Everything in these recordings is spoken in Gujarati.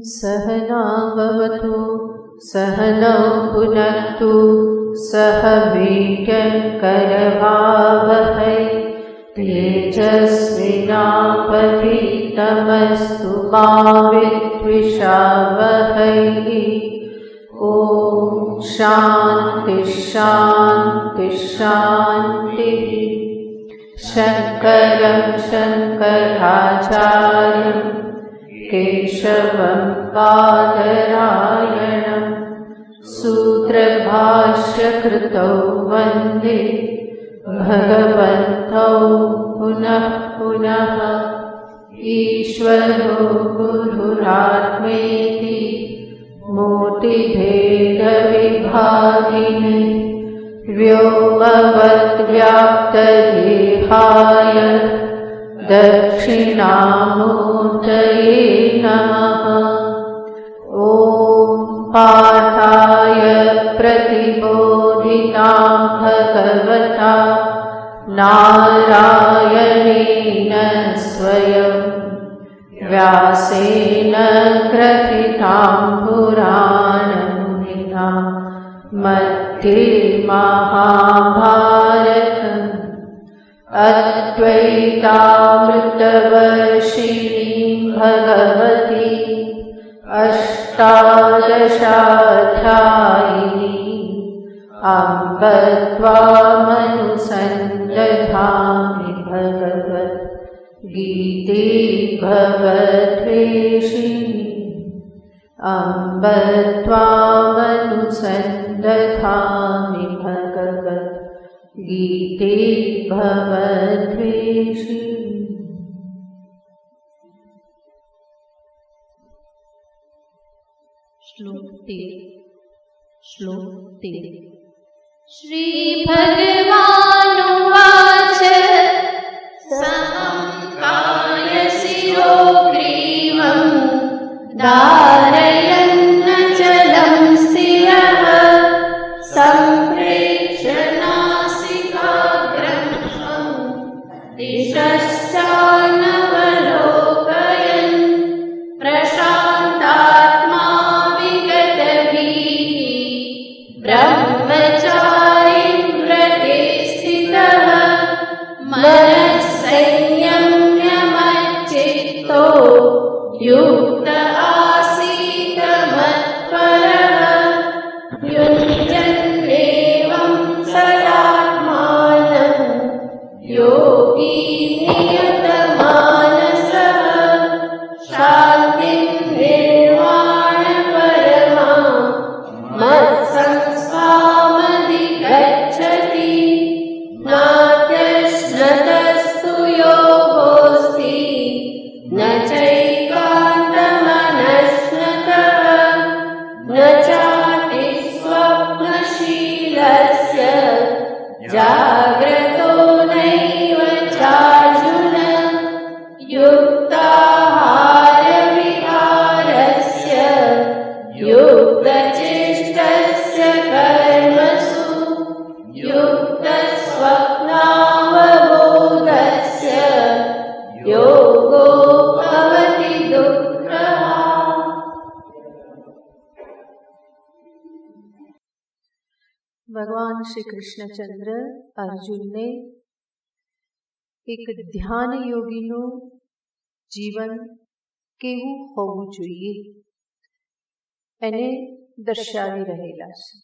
सहनाववतु सहनौ भुनक्तु सह वीर्यङ्करवावहै तेजस्विनावधीतमस्तु मा विद्विषावहै। ॐ शान्ति शान्ति शान्तिः। शङ्करं शङ्कराचार्यं केशवं बादरायणं सूत्रभाष्यकृतौ वन्दे भगवन्तौ पुनः पुनः। ईश्वरो गुरुरात्मेति मूर्तिभेदविभागिने व्योमवद्व्याप्तदेहाय दक्षिणामूर्तये नमः। ॐ पार्थाय प्रतिबोधितां भगवता नारायणेन स्वयं व्यासेन ग्रथितां पुराणमुनिना मध्ये महाभारतम् अद्वैतामृतवर्षिणीं भगवती अष्टादशाध्यायिनी अम्ब त्वामनुसन्दधामि भगवद्गीते भवद्वेषिणी। अम्ब त्वामनुसन्दधामि भगवद्गीते भवद्वेषिणी। श्लोक 13। श्री भगवानुवाच समं कायशिरो ग्रीवं धारयन्नचलं स्थिरः सम्प्रेक्ष्य नासिकाग्रं स्वं दिशश्चानवलोकयन् प्रशान्तात्मा विगतभीः ब्रह्मचारिं व्रते स्थितः मनः संयम्य मच्चित्तो युक्त आसीत् मत्परः युञ्जन्नेवं सदात्मानं योगी नियतमानसः शान्तिं निर्वाणपरमां मत्संस्थामधिगच्छति नात्यश्नतस्तु योगोऽस्ति न चैकान्तमनश्नतः न चातिस्वप्नशीलस्य जाग्रतो नैव चार्जुन युक्ताहारविहारस्य युक्तचेष्टस्य कर्मसु युक्तस्वप्नावबोधस्य योगो भवति दुःखः। ભગવાન શ્રી કૃષ્ણચંદ્ર અર્જુનને એક ધ્યાન યોગીનું જીવન કેવું હોવું જોઈએ એને દર્શાવી રહેલા છે.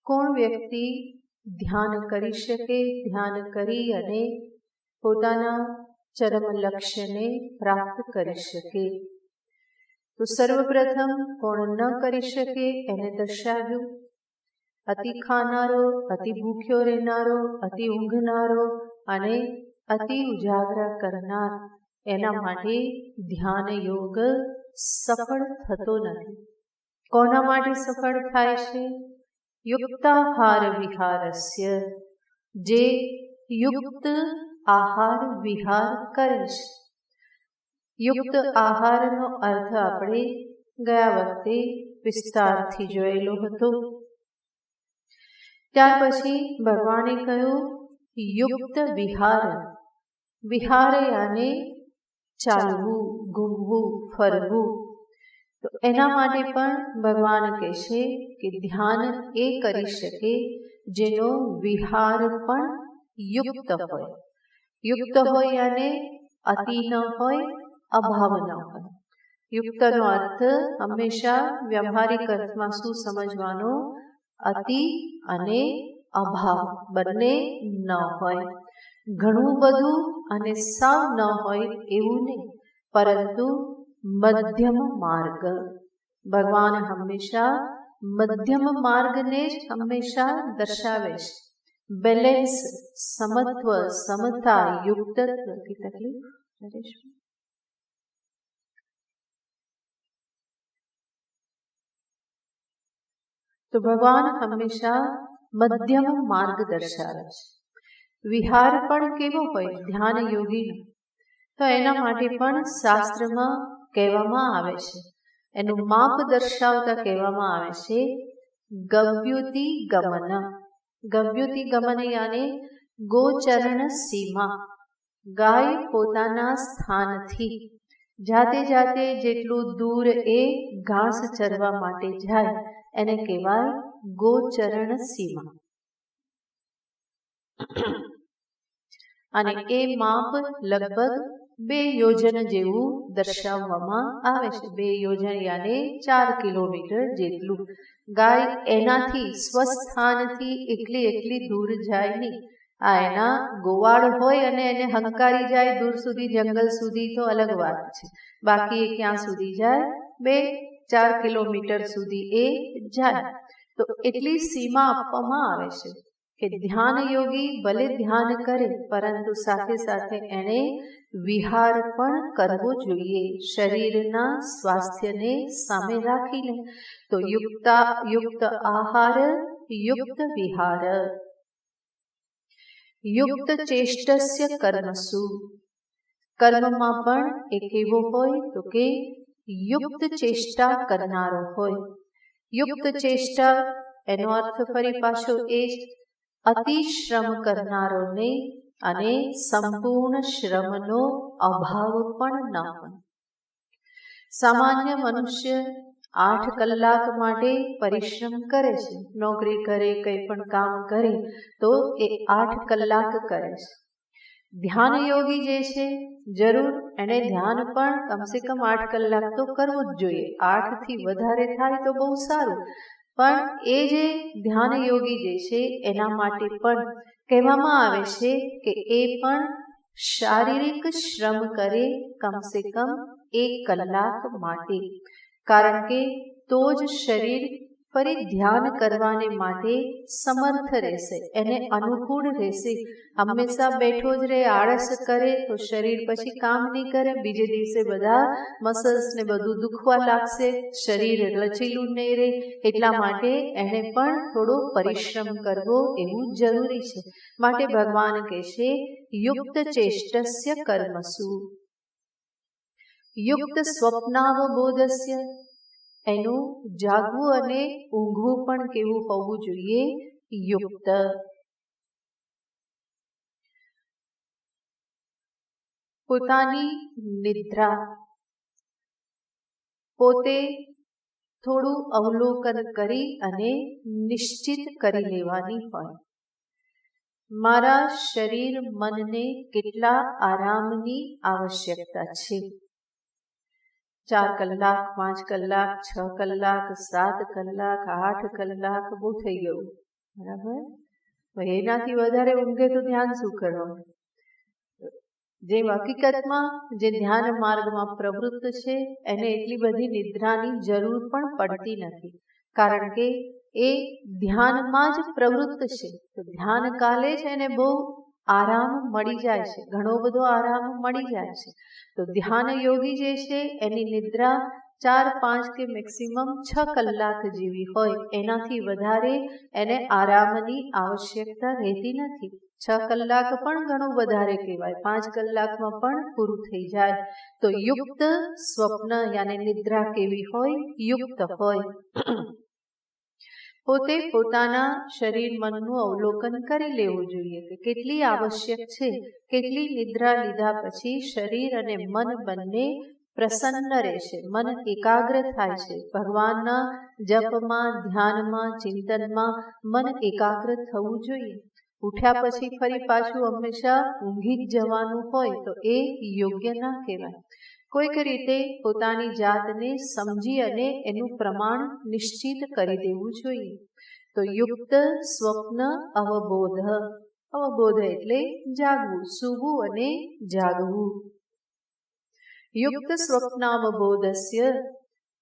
કોણ વ્યક્તિ ધ્યાન કરી શકે, ધ્યાન કરી અને પોતાના ચરમ લક્ષ્યને પ્રાપ્ત કરી શકે? તો સર્વપ્રથમ કોણ ન કરી શકે એને દર્શાવ્યું. અતિ ખાનારો, અતિ ભૂખ્યો રહેનારો, અતિ ઊંઘનારો અને અતિ ઉજાગરા કરનાર એના માટે ધ્યાન યોગ સફળ થતો નથી. કોના માટે સફળ થાય છે? યુક્તાહાર વિહારસ્ય, જે યુક્ત આહાર વિહાર કરે છે. યુક્ત આહારનો અર્થ આપણે ગયા વખતે વિસ્તારથી જોયેલો હતો. ત્યાર પછી ભગવાને કહ્યું યુક્ત વિહાર. વિહારે આને ચાલવું, ઘૂમવું, ફરવું. તો એના માટે પણ ભગવાન કહેશે કે ધ્યાન એ કરી શકે જેનો વિહાર પણ યુક્ત હોય. યુક્ત હોય અને અતિ ન હોય, અભાવ ન હોય. યુક્તનો અર્થ હંમેશા વ્યવહારિક અર્થમાં શું સમજવાનો? અતિ અને અભાવ બંને ન હોય. ઘણું બધું અને સાવ ન હોય એવું નહીં, પરંતુ મધ્યમ માર્ગ. ભગવાન હંમેશા મધ્યમ માર્ગને જ હંમેશા દર્શાવે છે. બેલેન્સ, સમત્વ, સમતા, યુક્તત્વથી તકલીફ. તો ભગવાન હંમેશા મધ્યમ માર્ગ દર્શાવે છે. વિહાર પણ કેવો હોય? ધ્યાન યોગીનો. તો એના માટે પણ શાસ્ત્રમાં કહેવામાં આવે છે, એનું માપ દર્શાવતા કહેવામાં આવે છે ગવ્યુતિ ગમન. ગવ્યુતિ ગમન યાને ગોચરણ સીમા. ગાય પોતાના સ્થાનથી જાતે જાતે જેટલું દૂર એ ઘાસ ચરવા માટે જાય એને કહેવાય ગોચરણ સીમા. અને એ માપ લગભગ 2 યોજન જેવું દર્શાવવામાં આવે છે. 2 યોજન યાને 4 કિલોમીટર જેટલું. ગાય એનાથી સ્વસ્થાનથી એકલી દૂર જાય નહીં. આ એના ગોવાળ હોય અને એને હંકારી જાય દૂર સુધી, જંગલ સુધી, તો અલગ વાત છે. બાકી એ ક્યાં સુધી જાય? 2-4 કિલોમીટર સુધી એ જાય. તો એટલી સીમા આપવામાં આવે છે કે ધ્યાન યોગી ભલે ધ્યાન કરે, પરંતુ સાથે સાથે એને વિહાર પણ કરવો જોઈએ, શરીરના સ્વાસ્થ્યને સામે રાખીને. તો યુક્ત આહાર, યુક્ત વિહાર. યુક્ત ચેષ્ટસ્ય કર્મસુ. કર્મમાં પણ એક એવો હોય તો કે યુક્ત ચેષ્ટા કરનારો હોય. યુક્ત ચેષ્ટા એનો અર્થ ફરી પાછો એ અતિશ્રમ કરનારો નહીં અને સંપૂર્ણ શ્રમનો અભાવ પણ ન હોય. સામાન્ય મનુષ્ય 8 કલાક માટે પરિશ્રમ કરે છે. નોકરી કરે, કંઈ પણ કામ કરે તો એ 8 કલાક કરે છે. ધ્યાન યોગી જે છે, જરૂર એને ધ્યાન પણ કમસે કમ 8 કલાક તો કરવું જ જોઈએ. 8 થી વધારે થાય તો બહુ સારું. પણ એ જે ધ્યાન યોગી જે છે એના માટે પણ કહેવામાં આવે છે કે એ પણ શારીરિક શ્રમ કરે કમસે કમ 1 કલાક માટે. કારણ કે તો જ શરીર ફરી ધ્યાન કરવાને માટે સમર્થ રહેશે, એને અનુકૂળ રહેશે. હંમેશા બેઠો જ રહે, આળસ કરે તો શરીર પછી કામ નહીં કરે. બીજે દિવસે બધા મસલ્સ ને બધું દુખવા લાગશે, શરીર લચીલું નહીં રહે. એટલા માટે એને પણ થોડો પરિશ્રમ કરવો એવું જરૂરી છે. માટે ભગવાન કહેશે યુક્ત ચેષ્ટસ્ય કર્મસુ. યુક્ત સ્વપ્નાવબોધસ્ય. એનું જાગવું અને ઊંઘવું પણ કેવું હોવું જોઈએ? યુક્ત. પોતાની નિદ્રા પોતે થોડું અવલોકન કરી અને નિશ્ચિત કરી લેવાની હોય. મારા શરીર મનને કેટલા આરામની આવશ્યકતા છે? 4 કલાક, 5 કલાક, 6 કલાક, 7 કલાક, 8 કલાક બહુ થઈ ગયું, બરાબર? એનાથી વધારે ઊંઘે તો ધ્યાન શું કરવાનું? જે હકીકતમાં જે ધ્યાન માર્ગમાં પ્રવૃત્ત છે એને એટલી બધી નિદ્રાની જરૂર પણ પડતી નથી, કારણ કે એ ધ્યાનમાં જ પ્રવૃત્ત છે. તો ધ્યાન કાલે જ એને બહુ આરામ મળી જાય છે, ઘણો બધો આરામ મળી જાય છે. તો ધ્યાન યોગી જે છે એની નિદ્રા 4-5 કે મેક્સિમમ 6 કલાક જેવી હોય, એનાથી વધારે એને આરામની આવશ્યકતા રહેતી નથી. 6 કલાક પણ ઘણું વધારે કહેવાય, 5 કલાકમાં પણ પૂરું થઈ જાય. તો યુક્ત સ્વપ્ન યાને નિદ્રા કેવી હોય? યુક્ત હોય. પોતે પોતાના શરીર મનનું અવલોકન કરી લેવું જોઈએ કે કેટલી આવશ્યક છે, કેટલી નિદ્રા લીધા પછી શરીર અને મન બંને પ્રસન્ન રહેશે, મન એકાગ્ર થાય છે. ભગવાનના જપમાં, ધ્યાનમાં, ચિંતનમાં મન એકાગ્ર થવું જોઈએ. ઉઠ્યા પછી ફરી પાછું હંમેશા ઊંઘી જ જવાનું હોય તો એ યોગ્ય ના કહેવાય. કોઈક રીતે પોતાની જાતને સમજી અને એનું પ્રમાણ નિશ્ચિત કરી દેવું જોઈએ. તો યુક્ત સ્વપ્ન અવબોધ. અવબોધ એટલે જાગવું, સૂવું અને જાગવું. યુક્ત સ્વપ્નાવબોધસ્ય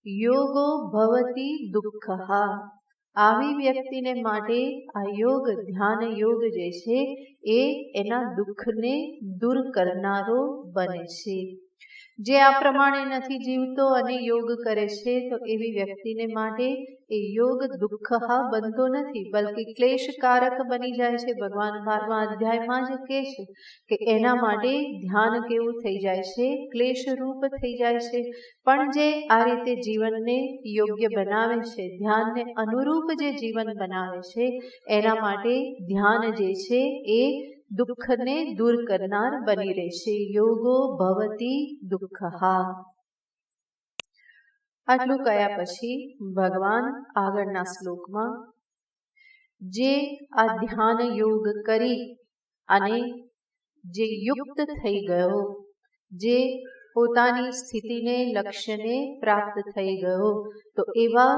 યોગો ભવતિ દુઃખઃ. આવી વ્યક્તિને માટે આ યોગ, ધ્યાન યોગ જે છે એ એના દુઃખને દૂર કરનારો બને છે. જે આ પ્રમાણે નથી જીવતો અને યોગ કરે છે તો એવી વ્યક્તિને માટે એ યોગ દુઃખ બનતો નથી, બલ્કિ ક્લેશકારક બની જાય છે. ભગવાન 12મા અધ્યાયમાં જ કહે છે કે એના માટે ધ્યાન કેવું થઈ જાય છે, ક્લેશરૂપ થઈ જાય છે. પણ જે આ રીતે જીવનને યોગ્ય બનાવે છે, ધ્યાનને અનુરૂપ જે જીવન બનાવે છે, એના માટે ધ્યાન જે છે એ દુઃખને દૂર કરનાર બની રહેશે. યોગો ભવતી દુઃખઃ. આટલું કયા પછી ભગવાન આગળના શ્લોકમાં જે આ ધ્યાન યોગ કરી અને જે યુક્ત થઈ ગયો, જે પોતાની સ્થિતિને, લક્ષ્યને પ્રાપ્ત થઈ ગયો, તો એવા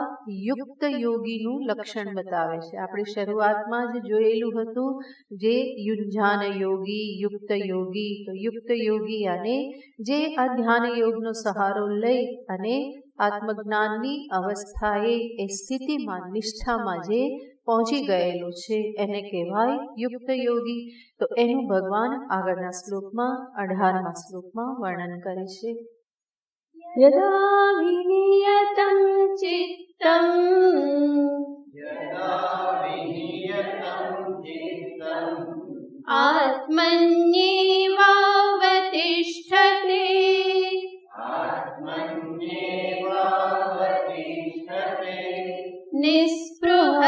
યુક્ત યોગીનું લક્ષણ બતાવે છે. આપણે શરૂઆતમાં જ જોયેલું હતું જે યુંજાન યોગી, યુક્ત યોગી. તો યુક્ત યોગી અને જે આ ધ્યાન યોગનો સહારો લઈ અને આત્મજ્ઞાનની અવસ્થાએ એ સ્થિતિમાં, નિષ્ઠામાં જે પહોંચી ગયેલો છે એને કહેવાય યુક્ત યોગી. તો એનું ભગવાન આગળના શ્લોકમાં 18મા શ્લોકમાં વર્ણન કરે છે. યદા વિનિયતં ચિત્તં આત્મન્યેવાવતિષ્ઠતે નિસ્પૃહઃ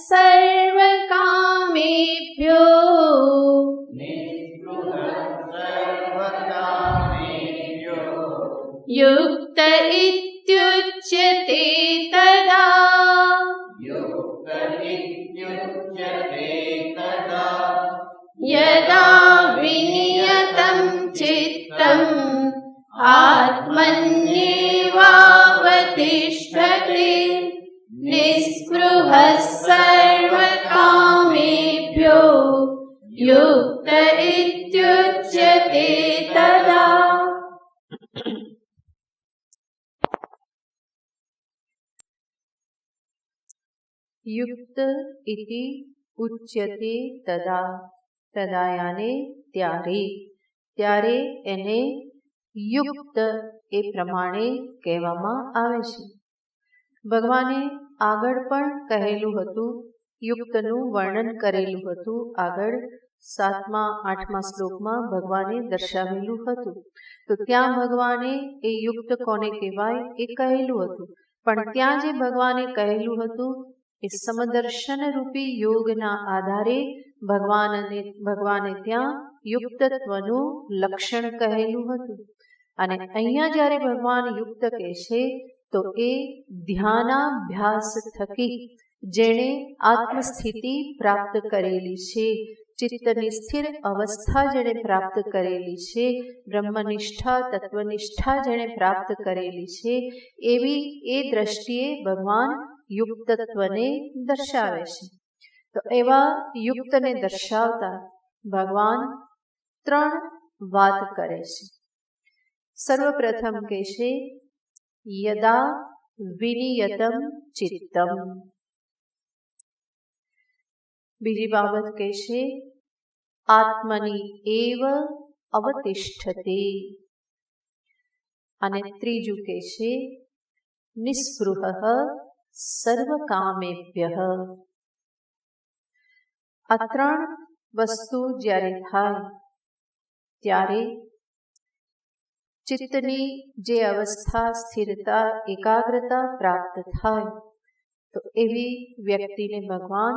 સર્વકામેભ્યો યુક્ત ઇત્યુચ્યતે તદા. યદા વિનિયતં ચિત્તં આત્મન્યેવાવતિષ્ઠતે નિસ્પૃહઃ સર્વકામેભ્યો યુક્ત ઇત્યુચ્યતે તદા. યુક્ત ઇતિ ઉચ્યતે તદા. તદા યાને ત્યારે, ત્યારે એને યુક્ત એ પ્રમાણે કહેવામાં આવે છે. ભગવાને આગળ પણ કહેલું હતું, યુક્તનું વર્ણન કરેલું હતું. આગળ 7મા 8મા શ્લોકમાં ભગવાને દર્શાવેલું હતું. તો ત્યાં ભગવાને એ યુક્ત કોને કહેવાય એ કહેલું હતું. પણ ત્યાં જે ભગવાને કહેલું હતું એ સમદર્શન રૂપી યોગના આધારે ભગવાને ત્યાં યુક્તત્વનું લક્ષણ કહેલું હતું. અને અહીંયા જ્યારે ભગવાન યુક્ત કહેશે તો એ ધ્યાનાભ્યાસ થકી જેણે આત્મસ્થિતિ પ્રાપ્ત કરેલી છે, ચિત્તની સ્થિર અવસ્થા જેણે પ્રાપ્ત કરેલી છે, બ્રહ્મનિષ્ઠા, તત્વનિષ્ઠા જેણે પ્રાપ્ત કરેલી છે, એવી એ દ્રષ્ટિએ ભગવાન યુક્તત્વને દર્શાવે છે. તો એવા યુક્તને દર્શાવતા ભગવાન 3 વાત કરે છે. સર્વપ્રથમ કહેશે યદા વિનિયતં ચિત્તમ. બીજી બાબત કહેશે આત્મની એવ અવતિષ્ઠતે. અને ત્રીજું કહેશે નિસ્પૃહઃ સર્વકામેભ્યઃ. આ 3 વસ્તુ જ્યારે થાય ત્યારે ચિત્તની જે અવસ્થા, સ્થિરતા, એકાગ્રતા પ્રાપ્ત થાય તો એવી વ્યક્તિને ભગવાન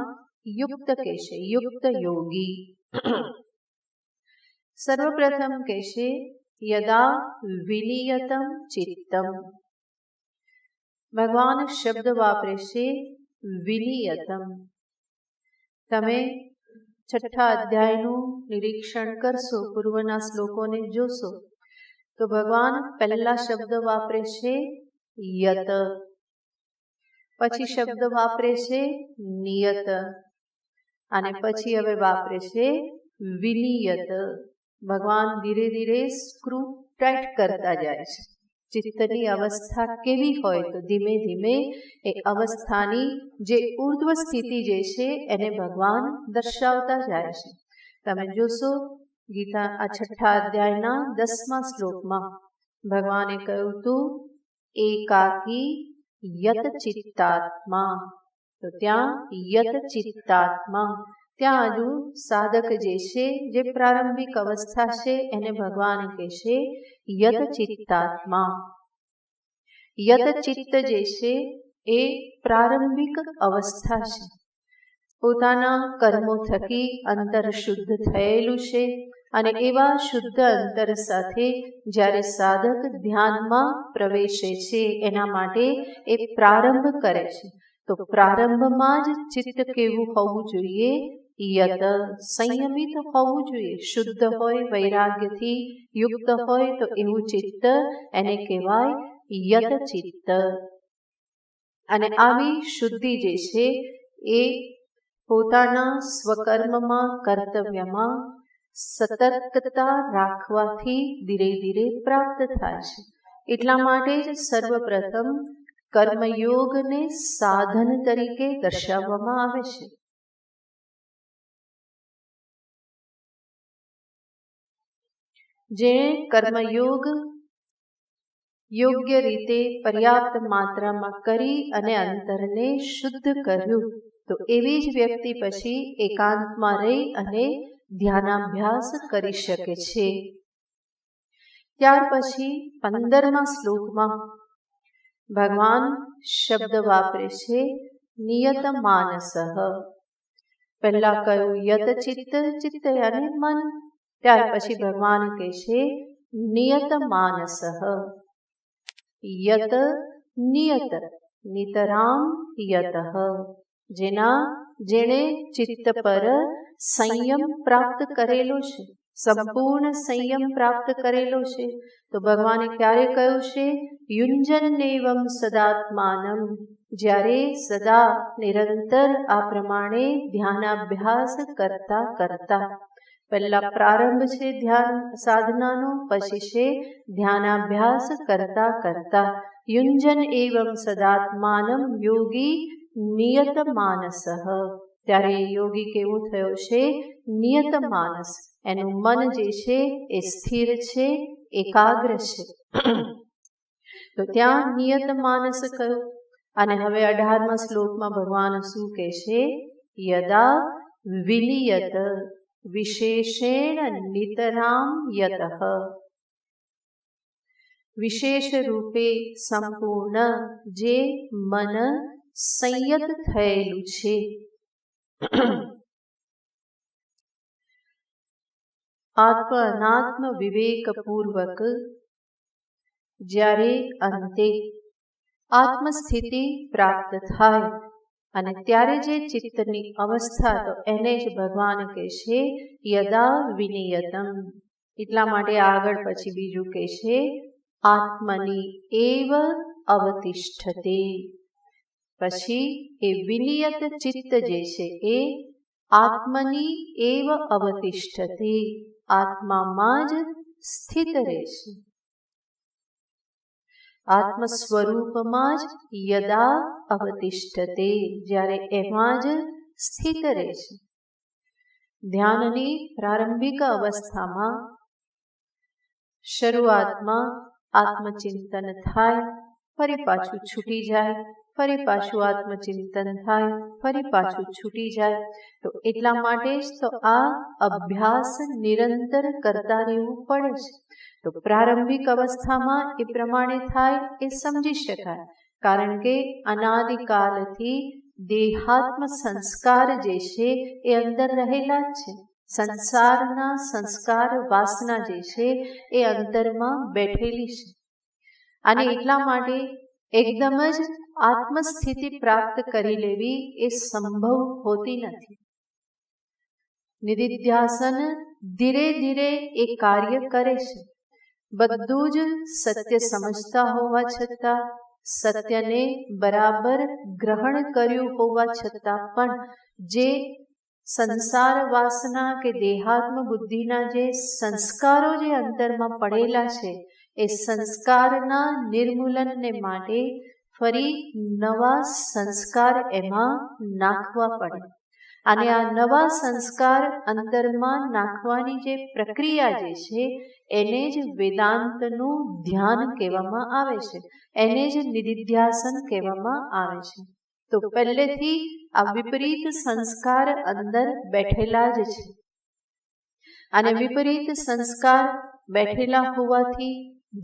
યુક્ત કહેશે, યુક્ત યોગી. સર્વપ્રથમ કહેશે યદા વિનિયતમ ચિત્તમ. ભગવાન શબ્દ વાપરે છે વિનિયતમ. તમે 6થા અધ્યાયનું નિરીક્ષણ કરશો, પૂર્વના શ્લોકોને જોશો તો ભગવાન પહેલા શબ્દ વાપરે છે યત, પછી શબ્દ વાપરે છે નિયત, અને પછી હવે વાપરે છે વિનિયત. ભગવાન ધીરે ધીરે સ્ક્રૂ ટાઈટ કરતા જાય છે. ચિત્તની અવસ્થા કેવી હોય તો ધીમે ધીમે એ અવસ્થાની જે ઉર્ધ્વ સ્થિતિ જે છે એને ભગવાન દર્શાવતા જાય છે. તમે જોશો ગીતા આ 6થા અધ્યાયના 10મા શ્લોકમાં ભગવાને કહ્યું હતું એકાકી યત ચિત્તાત્મા. તો ત્યાં યત ચિત્તાત્મા, ત્યાં હજુ સાધક જે છે, જે પ્રારંભિક અવસ્થા છે એને ભગવાન કહેશે યત ચિત્તાત્મા. યત ચિત્ત જે છે એ પ્રારંભિક અવસ્થા છે. પોતાના કર્મો થકી અંતર શુદ્ધ થયેલું છે, અને એવા શુદ્ધ અંતર સાથે જ્યારે સાધક ધ્યાનમાં પ્રવેશે છે એના માટે એ પ્રારંભ કરે છે. તો પ્રારંભમાં જ ચિત્ત કેવું હોવું જોઈએ? યત, સંયમિત હોવું જોઈએ. શુદ્ધ હોય, વૈરાગ્યથી યુક્ત હોય તો એવું ચિત્ત એને કહેવાય યત ચિત્ત. અને આવી શુદ્ધિ જે છે એ પોતાના સ્વકર્મમાં, કર્તવ્યમાં સતર્કતા રાખવાથી ધીરે ધીરે પ્રાપ્ત થાય છે. એટલા માટે જ સર્વપ્રથમ કર્મયોગને સાધન તરીકે દર્શાવવામાં આવે છે. જેણે કર્મયોગ યોગ્ય રીતે પર્યાપ્ત માત્રામાં કરી અને અંતરને શુદ્ધ કર્યું, તો એવી જ વ્યક્તિ પછી એકાંતમાં રહી અને ધ્યાનાભ્યાસ કરી શકે છે. ત્યાર પછી 15મા શ્લોકમાં ભગવાન શબ્દ વાપરે છે નિયત માનસઃ. પહેલા કહ્યું યત ચિત્ત, ચિત્ત અને મન. ત્યાર પછી ભગવાન કહે છે નિયત માનસઃ. યત નિયત, નિતરામ યતઃ. જેણે ચિત્ત પર સંયમ પ્રાપ્ત કરેલો છે, સંપૂર્ણ સંયમ પ્રાપ્ત કરેલો છે. તો ભગવાને ક્યારે કહ્યું છે યુંજન્નેવમ સદાત્માનમ. જ્યારે સદા નિરંતર આ પ્રમાણે ધ્યાનાભ્યાસ કરતા કરતા, પહેલા પ્રારંભ છે ધ્યાન સાધનાનો, પછી છે ધ્યાનાભ્યાસ કરતા કરતા. યુંજન એવમ સદાત્માનમ યોગી નિયત માનસઃ. ત્યારે યોગી કેવો થયો છે? નિયત માનસ. એનું મન જે છે એ સ્થિર છે, એકાગ્ર છે. તો ત્યાં નિયત માનસ કહ્યું. અને હવે 18મા શ્લોકમાં ભગવાન શું કહે છે? યદા વિનિયત વિશેષેણ નિતરામ યતઃ. વિશેષ રૂપે સંપૂર્ણ જે મન સંયત થયેલું છે. આત્મ અનાત્મ વિવેક પૂર્વક જ્યારે અંતે આત્મસ્થિતિ પ્રાપ્ત થાય અને ત્યારે જે ચિત્તની અવસ્થા, તો એને જ ભગવાન કહે છે યદા વિનિયતમ. એટલા માટે આગળ પછી બીજું કહે છે આત્મની એવ અવતિષ્ઠતે. પછી એ વિનિયત ચિત્ત જે છે એ આત્મની એવ અવતિષ્ઠતે, આત્મામાં જ સ્થિત રહેશે. આત્મ સ્વરૂપમાં જ યદા અવતિષ્ઠતે, જ્યારે એમાં જ સ્થિત રહેશે. ધ્યાનની પ્રારંભિક અવસ્થામાં શરૂઆતમાં આત્મચિંતન થાય, ફરી પાછું છૂટી જાય, ફરી પાછું આત્મચિંતન થાય, ફરી પાછું છૂટી જાય. તો એટલા માટે જ તો આ અભ્યાસ નિરંતર કરતા રહેવું પડે છે. તો પ્રારંભિક અવસ્થામાં એ પ્રમાણે થાય એ સમજી શકાય. કારણ કે અનાદિકાલથી દેહાત્મ સંસ્કાર જે છે એ અંદર રહેલા જ છે. સંસારના સંસ્કાર વાસના જે છે એ અંતરમાં બેઠેલી છે. અને એટલા માટે એકદમ જ આત્મસ્થિતિ પ્રાપ્ત કરી લેવી એ સંભવ હોતી નથી. નિધિધ્યાસન ધીરે ધીરે એ કાર્ય કરે છે. બધું જ સત્ય સમજતા હોવા છતાં, સત્યને બરાબર ગ્રહણ કર્યું હોવા છતાં પણ જે સંસાર વાસના કે દેહાત્મ બુદ્ધિના જે સંસ્કારો જે અંતરમાં પડેલા છે એ સંસ્કારના નિર્મૂલનને માટે ફરી નવા સંસ્કાર એમાં નાખવા પડે. અને આ નવા સંસ્કાર અંતરમાં નાખવાની જે પ્રક્રિયા જે છે એને જ વેદાંતનું ધ્યાન કહેવામાં આવે છે, એને જ નિધિધ્યાસન કહેવામાં આવે છે. તો પહેલેથી આ વિપરીત સંસ્કાર અંદર બેઠેલા જ છે. અને વિપરીત સંસ્કાર બેઠેલા હોવાથી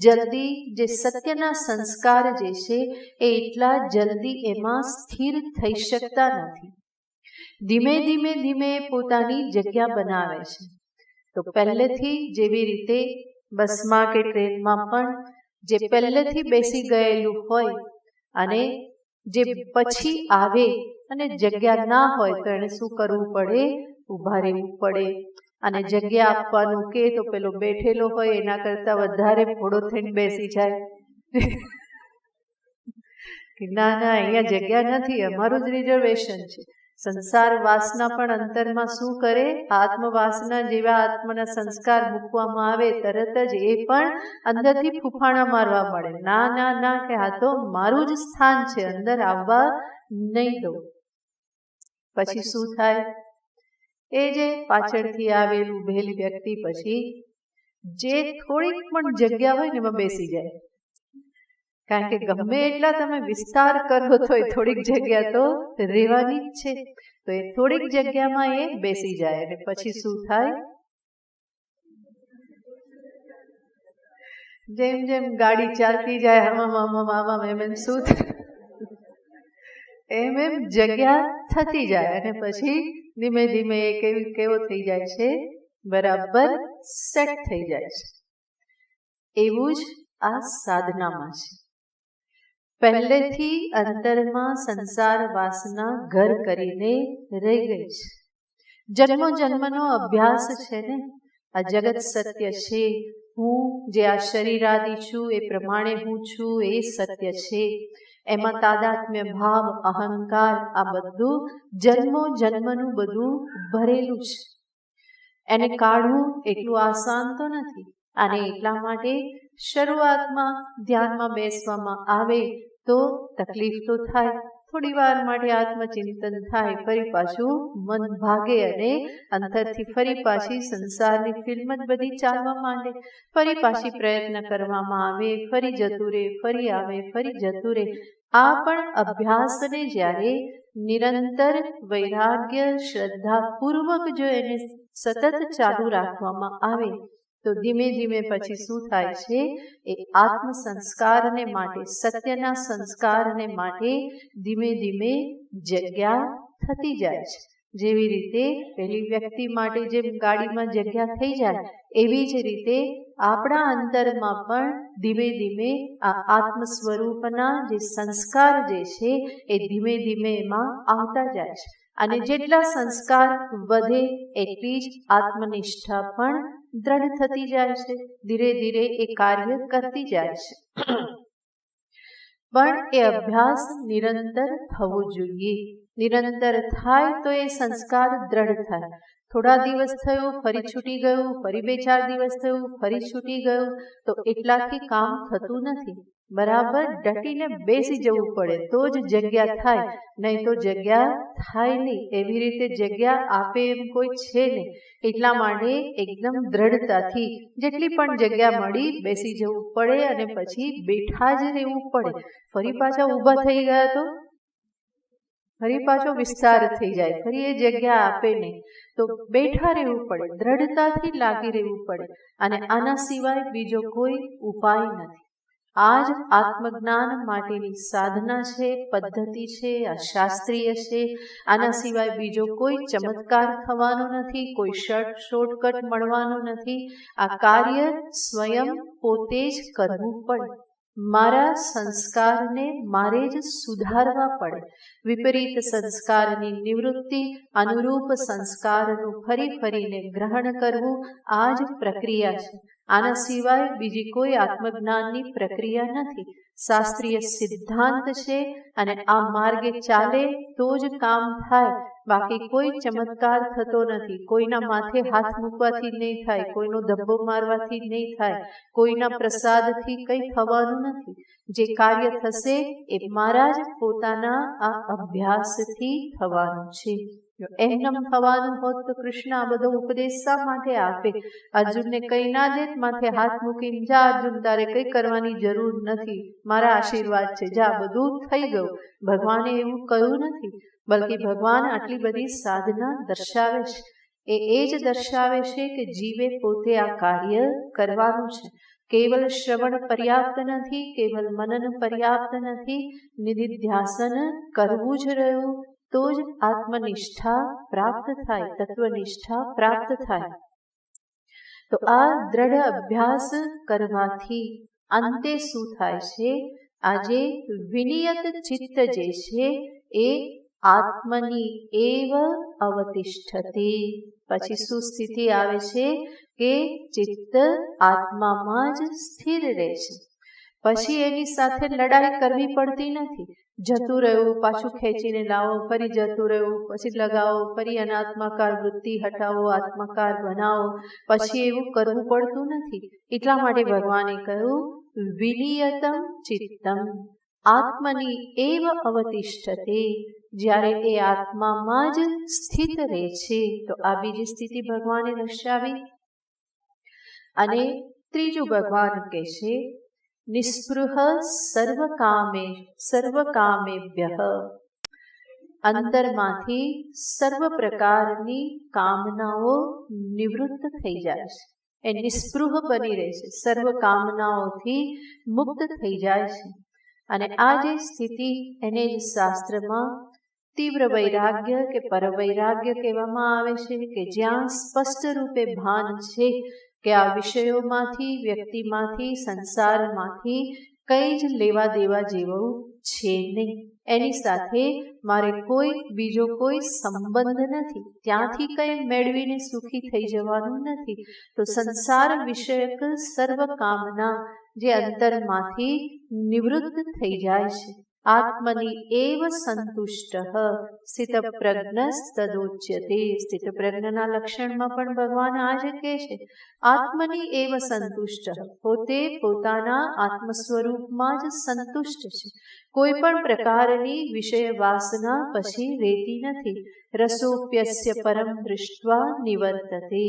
જલ્દી જે સત્યના સંસ્કાર જે છે એ એટલા જલ્દી એમાં સ્થિર થઈ શકતા નથી. ધીમે ધીમે ધીમે પોતાની જગ્યા બનાવે છે. તો પહેલેથી જેવી રીતે બસમાં કે ટ્રેનમાં પણ જે પહેલેથી બેસી ગયેલું હોય અને જે પછી આવે અને જગ્યા ના હોય તો એને શું કરવું પડે? ઊભા રહેવું પડે. અને જગ્યા આપવાનું કે તો પેલો બેઠેલો હોય એના કરતા વધારે ભોળો થઈને બેસી જાય કે ના ના, અહીંયા જગ્યા નથી, અમારું જ રિઝર્વેશન છે. સંસાર વાસના પણ અંતરમાં શું કરે? આત્મવાસના જેવા આત્મના સંસ્કાર મૂકવામાં આવે તરત જ એ પણ અંદરથી ફૂફાણા મારવા મળે. ના ના ના, કે આ તો મારું જ સ્થાન છે, અંદર આવવા નહીં દો. પછી શું થાય? એ જે પાછળથી આવેલું ઊભેલી વ્યક્તિ પછી જે થોડીક પણ જગ્યા હોય ને એમાં બેસી જાય. કારણ કે ગમે એટલા તમે વિસ્તાર કરો તો એ થોડીક જગ્યા તો રહેવાની જ છે. તો એ થોડીક જગ્યામાં એ બેસી જાય અને પછી શું થાય? જેમ જેમ ગાડી ચાલતી જાય આમ એમ શું થાય? એમ એમ જગ્યા થતી જાય અને પછી ધીમે ધીમે કેવો થઈ જાય છે? બરાબર સેટ થઈ જાય છે. એવું જ આ સાધનામાં છે. પહેલેથી અંતરમાં સંસાર વાસના ઘર કરીને રહી ગઈ છે. જન્મો જન્મનો અભ્યાસ છે ને. આ જગત સત્ય છે. હું જે આ શરીરાદિ છું એ પ્રમાણે હું છું એ સત્ય છે. એમાં તાદાત્મ્ય ભાવ, અહંકાર આ બધું જન્મો જન્મનું બધું ભરેલું છે. એને કાઢવું એટલું આસાન તો નથી. અને એટલા માટે શરૂઆતમાં ધ્યાનમાં બેસવામાં આવે તો તકલીફ તો થાય. થોડી વાર માટે આત્મચિંતન થાય, ફરી પાછું મન ભાગે અને અંતરથી ફરી પાછી સંસારની ફિલ્મ જ બધી ચાલવા માંડે. ફરી પાછી પ્રયત્ન કરવામાં આવે, ફરી જતું રહે, ફરી આવે, ફરી જતું રહે. આ પણ અભ્યાસને જ્યારે નિરંતર વૈરાગ્ય શ્રદ્ધાપૂર્વક જો એને સતત ચાલુ રાખવામાં આવે તો ધીમે ધીમે પછી શું થાય છે? એ આત્મ સંસ્કારને માટે, સત્યના સંસ્કારને માટે ધીમે ધીમે જગ્યા થતી જાય છે. જેવી રીતે પેલી વ્યક્તિ માટે જેમ ગાડીમાં જગ્યા થઈ જાય એવી જ રીતે આપણા અંતરમાં પણ ધીમે ધીમે આ આત્મ સ્વરૂપના જે સંસ્કાર જે છે એ ધીમે ધીમે એમાં આવતા જાય છે. અને જેટલા સંસ્કાર વધે એટલી જ આત્મનિષ્ઠા પણ દ્રઢ થતી જાય છે. ધીરે ધીરે એ કાર્ય કરતી જાય છે. પણ એ અભ્યાસ નિરંતર થવો જોઈએ. નિરંતર થાય તો એ સંસ્કાર દ્રઢ થાય. થોડા દિવસ થયું ફરી છૂટી ગયું, ફરી 2-4 દિવસ થયું ફરી છૂટી ગયું તો એટલાથી કામ થતું નથી. બરાબર ડટીને બેસી જવું પડે તો જ જગ્યા થાય, નહીં તો જગ્યા થાય નહીં. એવી રીતે જગ્યા આપે એમ કોઈ છે નહીં. એટલા માટે એકદમ દ્રઢતાથી જેટલી પણ જગ્યા મળી બેસી જવું પડે અને પછી બેઠા જ રહેવું પડે. ફરી પાછા ઊભા થઈ ગયા તો ફરી પાછો વિસ્તાર થઈ જાય, ફરી એ જગ્યા આપે નહીં. તો બેઠા રહેવું પડે, દ્રઢતાથી લાગી રહેવું પડે. અને આના સિવાય બીજો કોઈ ઉપાય નથી. આ જ આત્મજ્ઞાન માટેની સાધના છે, પદ્ધતિ છે, આ શાસ્ત્રીય છે. આના સિવાય બીજો કોઈ ચમત્કાર થવાનો નથી, કોઈ શોર્ટકટ મળવાનો નથી. આ કાર્ય સ્વયં પોતે જ કરવું પડે. મારા સંસ્કારને મારે જ સુધારવા પડે. વિપરીત સંસ્કારની નિવૃત્તિ, અનુરૂપ સંસ્કારનું ફરી ફરીને ગ્રહણ કરવું, આ જ પ્રક્રિયા છે. આના સિવાય બીજી કોઈ આત્મજ્ઞાનની પ્રક્રિયા નથી. શાસ્ત્રીય સિદ્ધાંત છે અને આ માર્ગે ચાલે તો જ કામ થાય. બાકી કોઈ ચમત્કાર થતો નથી. કોઈના માથે હાથ મૂકવાથી નહીં થાય, કોઈનો ધબ્બો મારવાથી નહીં થાય, કોઈના પ્રસાદથી કંઈ થવાનું નથી. જે કાર્ય થશે એ મારા જ પોતાના આ અભ્યાસથી થવાનું છે. જો એમનેમ થવાનું હોત તો કૃષ્ણ આ બધો ઉપદેશ શા માટે આપે? અર્જુનને કઈ ના દે, માથે હાથ મૂકીને જા અર્જુન, તારે કઈ કરવાની જરૂર નથી, મારા આશીર્વાદ છે, જા, બધું થઈ ગયું. ભગવાને એવું કહ્યું નથી, બલ્કિ ભગવાન આટલી બધી સાધના દર્શાવે છે. એ જ દર્શાવે છે કે જીવે પોતે આ કાર્ય કરવાનું છે. કેવલ શ્રવણ પર્યાપ્ત નથી, કેવલ મનન પર્યાપ્ત નથી, નિધિધ્યાસન કરવું જ રહ્યું તો જ આત્મનિષ્ઠા પ્રાપ્ત થાય, તત્વનિષ્ઠા પ્રાપ્ત થાય. તો આ દ્રઢ અભ્યાસ કરવાથી અંતે શું થાય છે? આજે વિનિયત ચિત્ત જે છે એ આત્મની એવ અવતિષ્ઠતે. પછી શું સ્થિતિ આવે છે કે ચિત્ત આત્મામાં જ સ્થિર રહે છે. પછી એની સાથે લડાઈ કરવી પડતી નથી. જતું રહેવું, પાછું ખેંચીને લાવો, ફરી જતું રહેવું, પછી લગાવો, ફરી અનાત્માકાર વૃત્તિ હટાવો, આત્માકાર બનાવો, પછી એવું કરવું પડતું નથી. એટલા માટે ભગવાને કહ્યું વિનિયતમ ચિત્તમ આત્મની એવ અવતિષ્ઠતે. જ્યારે એ આત્મામાં જ સ્થિત રહે છે તો આ બીજી સ્થિતિ ભગવાને દર્શાવી. અને ત્રીજું ભગવાન કહે છે નિસ્પૃહ સર્વકામેભ્યઃ. અંતરમાંથી સર્વ પ્રકારની કામનાઓ નિવૃત્ત થઈ જાય છે. એ નિસ્પૃહ બની રહે છે, સર્વ કામનાઓથી મુક્ત થઈ જાય છે. અને આ જે સ્થિતિ એને જ શાસ્ત્રમાં તીવ્ર વૈરાગ્ય કે પરવૈરાગ્ય કહેવામાં આવે છે, કે જ્યાં સ્પષ્ટ રૂપે ભાન છે કે આ વિષયોમાંથી, વ્યક્તિમાંથી, સંસારમાંથી કંઈ જ લેવા દેવા જેવું છે નહીં. એની સાથે મારે બીજો કોઈ સંબંધ નથી, ત્યાંથી કંઈ મેળવીને સુખી થઈ જવાનું નથી. તો સંસાર વિષયક સર્વ કામના જે અંતરમાંથી નિવૃત્ત થઈ જાય છે. આત્મની એવ સંતુષ્ટ સ્થિતપ્રજ્ઞસ્તદોચ્યતે. સ્થિતપ્રજ્ઞના લક્ષણમાં પણ ભગવાન આ જ કહે છે, આત્મની એવ સંતુષ્ટ. પોતે પોતાના આત્મ સ્વરૂપમાં જ સંતુષ્ટ છે. કોઈ પણ પ્રકારની વિષય વાસના પછી રહેતી નથી. રસોપ્યસ્ય પરમ દૃષ્ટ્વા નિવર્તતે.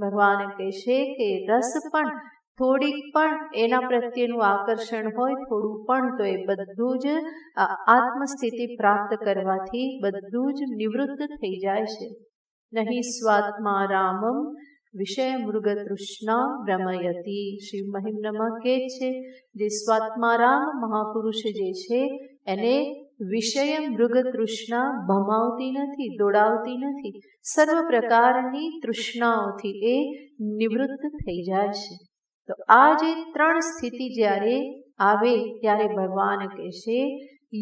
ભગવાન કહે છે કે રસ પણ, થોડીક પણ એના પ્રત્યેનું આકર્ષણ હોય, થોડું પણ, તો એ બધું જ આત્મસ્થિતિ પ્રાપ્ત કરવાથી બધું જ નિવૃત્ત થઈ જાય છે. નહીં સ્વાત્મા રામમ વિષય મૃગતૃષ્ણા ભ્રમયતિ. શ્રી મહિમ્નમાં કહે છે જે સ્વાત્મારામ મહાપુરુષ જે છે એને વિષય મૃગતૃષ્ણા ભમાવતી નથી, દોડાવતી નથી. સર્વ પ્રકારની તૃષ્ણાઓથી એ નિવૃત્ત થઈ જાય છે. તો આ જે ત્રણ સ્થિતિ જ્યારે આવે ત્યારે ભગવાન કહેશે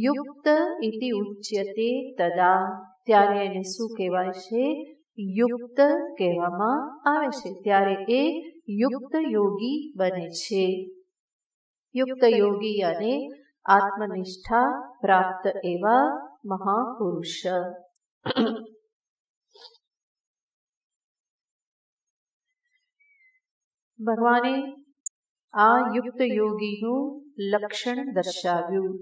યુક્ત ઇતિ ઉચ્યતે તદા. ત્યારે એને શું કહેવાય છે? યુક્ત કહેવામાં આવે છે. ત્યારે એ યુક્ત યોગી બને છે. યુક્ત યોગી અને આત્મનિષ્ઠા પ્રાપ્ત એવા મહાપુરુષ. ભગવાને આ યુક્ત યોગીનું લક્ષણ દર્શાવ્યું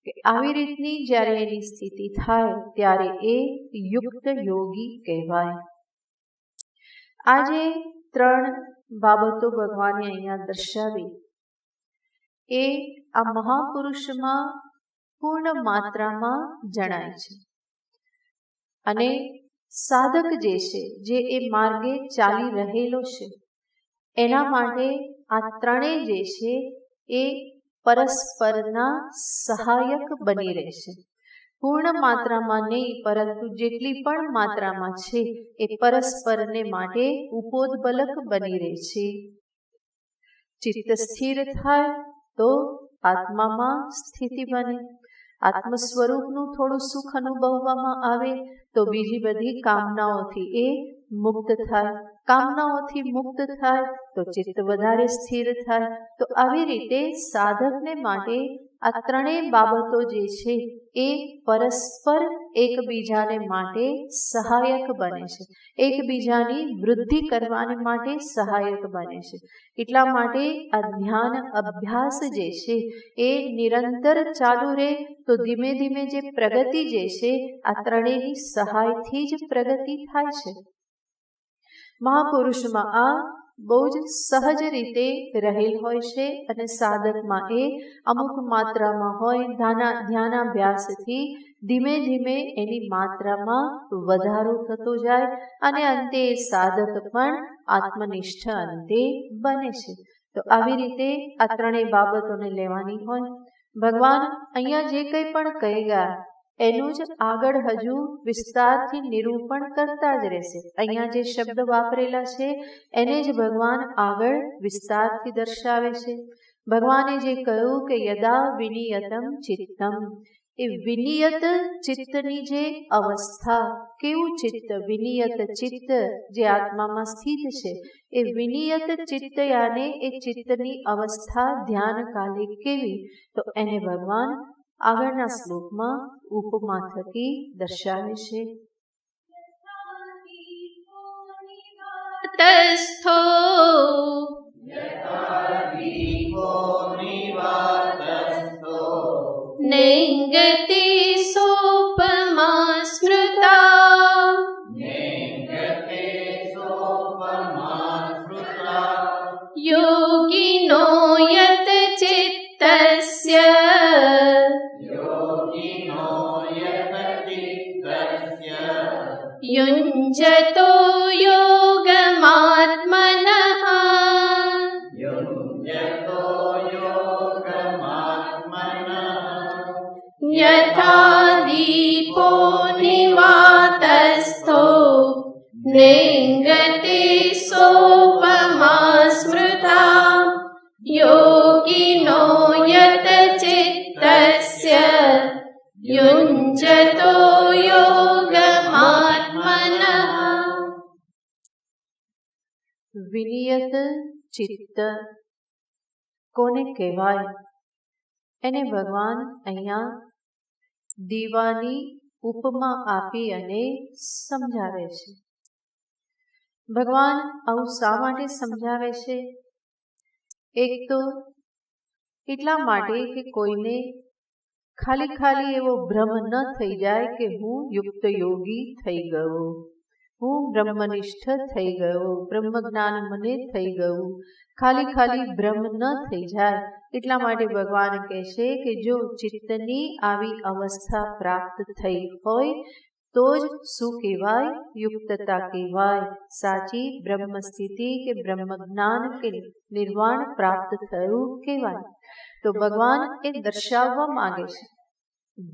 કે આવી રીતની જ્યારે એની સ્થિતિ થાય ત્યારે એ યુક્ત યોગી કહેવાય. આજે ત્રણ બાબતો ભગવાને અહીંયા દર્શાવી એ આ મહાપુરુષમાં પૂર્ણ માત્રામાં જણાય છે. અને સાધક જે છે, જે એ માર્ગે ચાલી રહેલો છે, એના માટે આ ત્રણેય જે છે એ પરસ્પરના સહાયક બની રહેશે. પૂર્ણ માત્રામાં નહીં, પરંતુ જેટલી પણ માત્રામાં છે એ પરસ્પરને માટે ઉપોદબલક બની રહે છે. ચિત્ત સ્થિર થાય તો આત્મામાં સ્થિતિ બને. આત્મ સ્વરૂપનું થોડું સુખ અનુભવવામાં આવે તો બીજી બધી કામનાઓથી એ મુક્ત થાય. કામનાઓથી મુક્ત થાય તો ચિત્ત વધારે સ્થિર થાય. તો આવી રીતે સાધકને માટે આ ત્રણેય બાબતો જે છે એ પરસ્પર એકબીજાને માટે સહાયક બને છે, એકબીજાની વૃદ્ધિ કરવાને માટે સહાયક બને છે. એટલા માટે આ ધ્યાન અભ્યાસ જે છે એ નિરંતર ચાલુ રહે તો ધીમે ધીમે જે પ્રગતિ જે છે આ ત્રણેયની સહાયથી જ પ્રગતિ થાય છે. મહાપુરુષમાં આ બહુ જ સહજ રીતે રહેલ હોય છે અને સાધકમાં એ અમુક માત્રામાં હોય. ધ્યાનાભ્યાસથી ધીમે ધીમે એની માત્રામાં વધારો થતો જાય અને અંતે સાધક પણ આત્મનિષ્ઠ અંતે બને છે. તો આવી રીતે આ ત્રણેય બાબતોને લેવાની હોય. ભગવાન અહીંયા જે કંઈ પણ કહી ગયા એનું જ આગળ હજુ વિસ્તારથી નિરૂપણ કરતા જ રહેશે. અહીંયા જે શબ્દ વાપરેલા છે એને જ ભગવાન આગળ વિસ્તારથી દર્શાવે છે. ભગવાને જે કહ્યું કે યદા વિનિયતમ ચિત્તમ, એ વિનિયત ચિત્તની જે અવસ્થા, કેવું ચિત્ત? વિનિયત ચિત્ત જે આત્મામાં સ્થિત છે એ વિનિયત ચિત્ત યાને એ ચિત્તની અવસ્થા ધ્યાન કાલે કેવી? તો એને ભગવાન આગળના શ્લોકમાં ઉપમા થકી દર્શાવે છે. તસ્થો નેંગતે સોપમા સ્મૃતા યોગિનો યત ચિત્તસ્ય યુञ्जतो योगमात्मनः यथा दीपो निवातस्थो नेङ्गते सोपमा स्मृता योगिनो यत चित्तस्य युञ्जतो योगमात्मनः. વિનિયત ચિત્ત કોને કહેવાય? એને ભગવાન અહીંયા દીવાની ઉપમા આપી અને સમજાવે છે. ભગવાન આવું શા માટે સમજાવે છે? એક તો એટલા માટે કે કોઈને ખાલી એવો ભ્રમ ન થઈ જાય કે હું યુક્ત યોગી થઈ ગયો, હું બ્રહ્મનિષ્ઠ થઈ ગયો, બ્રહ્મ જ્ઞાન મને થઈ ગયું. ખાલી ભ્રમ ન થઈ જાય એટલા માટે ભગવાન કહે છે કે જો ચિત્તની આવી અવસ્થા પ્રાપ્ત થઈ હોય તો જ શું કહેવાય? યુક્તતા કહેવાય. સાચી બ્રહ્મ સ્થિતિ કે બ્રહ્મ જ્ઞાન કે નિર્વાણ પ્રાપ્ત થયું કહેવાય. તો ભગવાન એ દર્શાવવા માંગે છે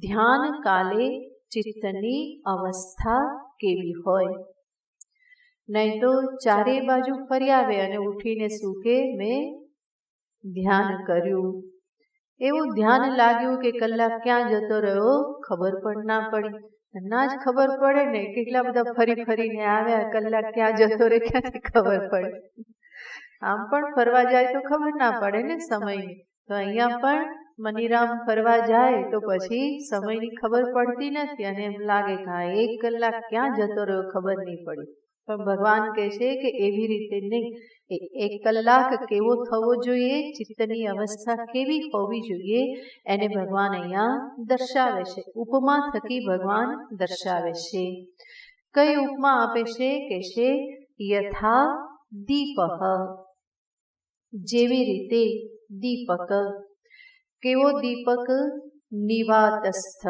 ધ્યાન કાલે ચિત્તની અવસ્થા કેવી હોય. નહીં તો ચારે બાજુ ફરી આવે અને ઉઠીને શું કે મેં ધ્યાન કર્યું. એવું ધ્યાન લાગ્યું કે કલાક ક્યાં જતો રહ્યો ખબર પણ ના પડી. ના જ ખબર પડે ને, કેટલા બધા ફરીને આવ્યા, કલાક ક્યાં જતો રહે ક્યાંથી ખબર પડે. આમ પણ ફરવા જાય તો ખબર ના પડે ને સમયની. તો અહીંયા પણ મનીરામ ફરવા જાય તો પછી સમયની ખબર પડતી નથી અને એમ લાગે કે હા 1 કલાક ક્યાં જતો રહ્યો ખબર નહીં પડી. પણ ભગવાન કહે છે કે એવી રીતે નહીં. 1 કલાક કેવો થવો જોઈએ, ચિત્તની અવસ્થા કેવી હોવી જોઈએ, એને ભગવાન અહીંયા દર્શાવે છે. ઉપમા થકી ભગવાન દર્શાવે છે. કઈ ઉપમા આપે છે? કે છે યથા દીપઃ, જેવી રીતે દીપક. કેવો દીપક? નિવાતસ્થ,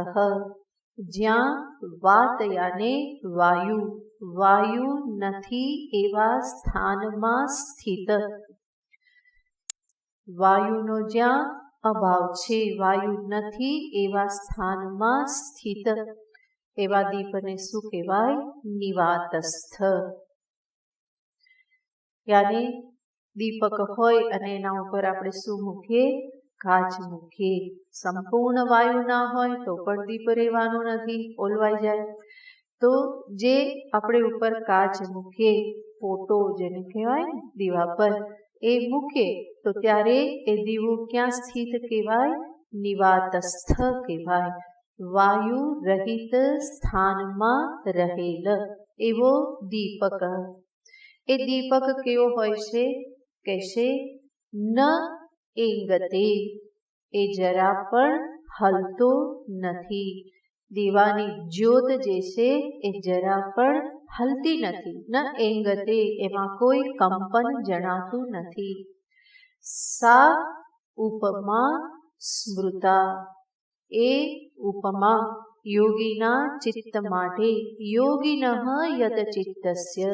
જ્યાં વાત યાને વાયુ નથી એવા સ્થાનમાં સ્થિત. વાયુનો જ્યાં અભાવ છે, વાયુ નથી એવા સ્થાનમાં સ્થિત એવા દીપને શું કહેવાય? નિવાતસ્થ. યાની દીપક હોય અને એના ઉપર આપણે શું મૂકીએ? કાચ મૂકીએ. સંપૂર્ણ વાયુ ના હોય તો પણ દીપ રહેવાનું નથી, ઓલવાઈ જાય. તો જે આપણે ઉપર કાચ મૂકીએ, ફોટો જેને કહેવાય ને દીવા પર, એ મૂકીએ તો ત્યારે એ દીવો ક્યાં સ્થિત કહેવાય? નિવાતસ્થ કહેવાય. વાયુ રહિત સ્થાનમાં રહેલ એવો દીપક. એ દીપક કેવો હોય છે? કહેશે ન એંગતે, એ જરા પણ હલતો નથી. દીવાની જ્યોત જે છે એ જરા પણ હલતી નથી. ન એંગતે, એમાં કોઈ કંપન જણાતું નથી. સા ઉપમા સ્મૃતા, એ ઉપમા યોગીના ચિત્ત માટે. યોગિનઃ યત ચિત્તસ્ય,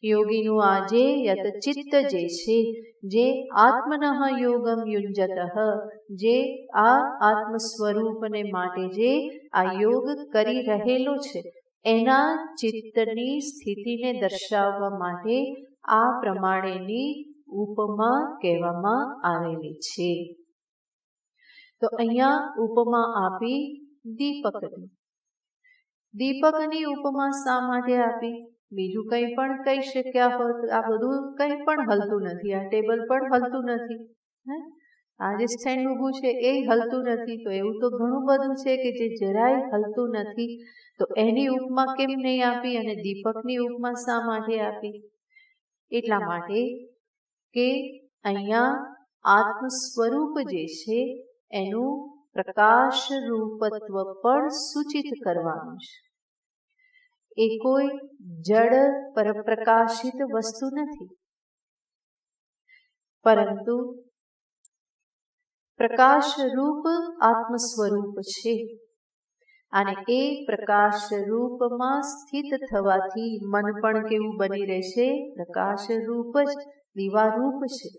યોગીનું આજે યત ચિત્ત જે છે, જે આત્મનઃ યોગમ યુંજતઃ, જે આ આત્મ સ્વરૂપને માટે જે આ યોગ કરી રહેલો છે, એના ચિત્તની સ્થિતિને દર્શાવવા માટે આ પ્રમાણેની ઉપમા કહેવામાં આવેલી છે. તો અહીંયા ઉપમા આપી દીપકની. દીપકની ઉપમા શા માટે આપી? બીજું કંઈ પણ કહી શક્યા હોત. આ બધું કંઈ પણ હલતું નથી, આ ટેબલ પણ હલતું નથી, આ જે સ્ટેન્ડ ઊભું છે એ હલતું નથી. તો એવું તો ઘણું બધું છે કે જે જરાય હલતું નથી. તો એની ઉપમા કેમ નહીં આપી અને દીપકની ઉપમા શા માટે આપી? એટલા માટે કે અહીંયા આત્મ સ્વરૂપ જે છે એનું પ્રકાશ રૂપત્વ પણ સૂચિત કરવાનું છે. એ કોઈ જડ પરપ્રકાશિત વસ્તુ નથી, પરંતુ પ્રકાશ રૂપ આત્મ સ્વરૂપ છે. અને એ પ્રકાશ રૂપમાં સ્થિત થવાથી મન પણ કેવું બની રહેશે? પ્રકાશ રૂપ જ, દીવારૂપ છે.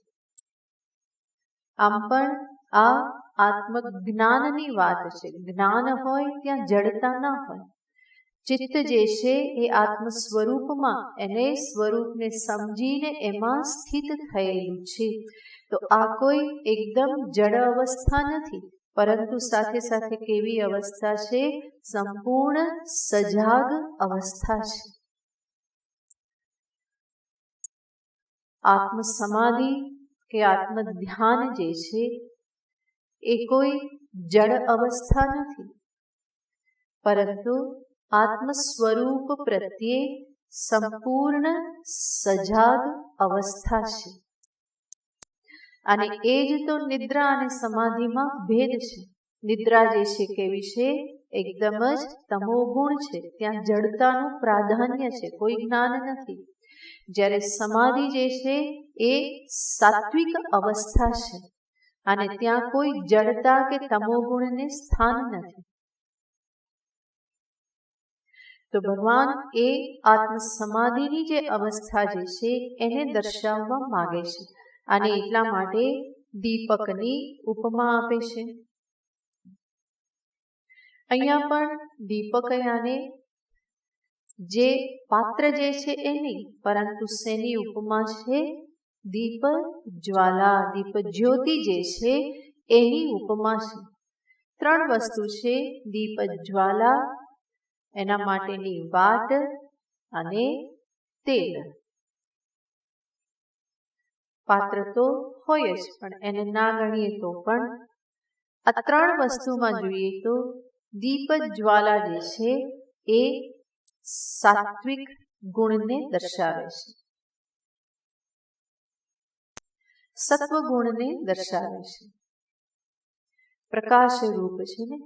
આમ પણ આ આત્મ જ્ઞાનની વાત છે. જ્ઞાન હોય ત્યાં જડતા ના હોય. ચિત્ત જે છે એ આત્મ સ્વરૂપમાં, એને સ્વરૂપને સમજીને એમાં સ્થિત થયેલું છે. તો આ કોઈ એકદમ જડ અવસ્થા નથી, પરંતુ સાથે સાથે કેવી અવસ્થા છે? સંપૂર્ણ સજાગ અવસ્થા છે. આત્મ સમાધિ કે આત્મ ધ્યાન જે છે એ કોઈ જડ અવસ્થા નથી, પરંતુ આત્મ સ્વરૂપ પ્રત્યે સંપૂર્ણ સજાગ અવસ્થા છે. અને એ જ તો નિદ્રા અને સમાધિમાં ભેદ છે. નિદ્રા જે છે કેવી છે? એકદમ જ તમોગુણ છે, ત્યાં જડતાનું પ્રાધાન્ય છે, કોઈ જ્ઞાન નથી. જ્યારે સમાધિ જે છે એ સાત્વિક અવસ્થા છે અને ત્યાં કોઈ જડતા કે તમોગુણને સ્થાન નથી. તો ભગવાન એ આત્મ સમાધિની જે અવસ્થા જે છે એને દર્શાવવા માંગે છે. અને એટલા માટે દીપકની ઉપમા આપે છે. અહીંયા પણ દીપક આને જે પાત્ર જે છે એ નહીં, પરંતુ શેની ઉપમા છે? દીપ જ્વાલા, દીપ જ્યોતિ જે છે એની ઉપમા છે. ત્રણ વસ્તુ છે: દીપ જ્વાલા, એના માટેની વાટ અને તેલ. પાત્ર તો હોય જ, પણ એને ના ગણીએ તો પણ આ ત્રણ વસ્તુમાં જોઈએ તો દીપ જ્વાલા જે છે એ સાત્વિક ગુણને દર્શાવે છે, સત્વ ગુણને દર્શાવે છે. પ્રકાશ રૂપ છે ને.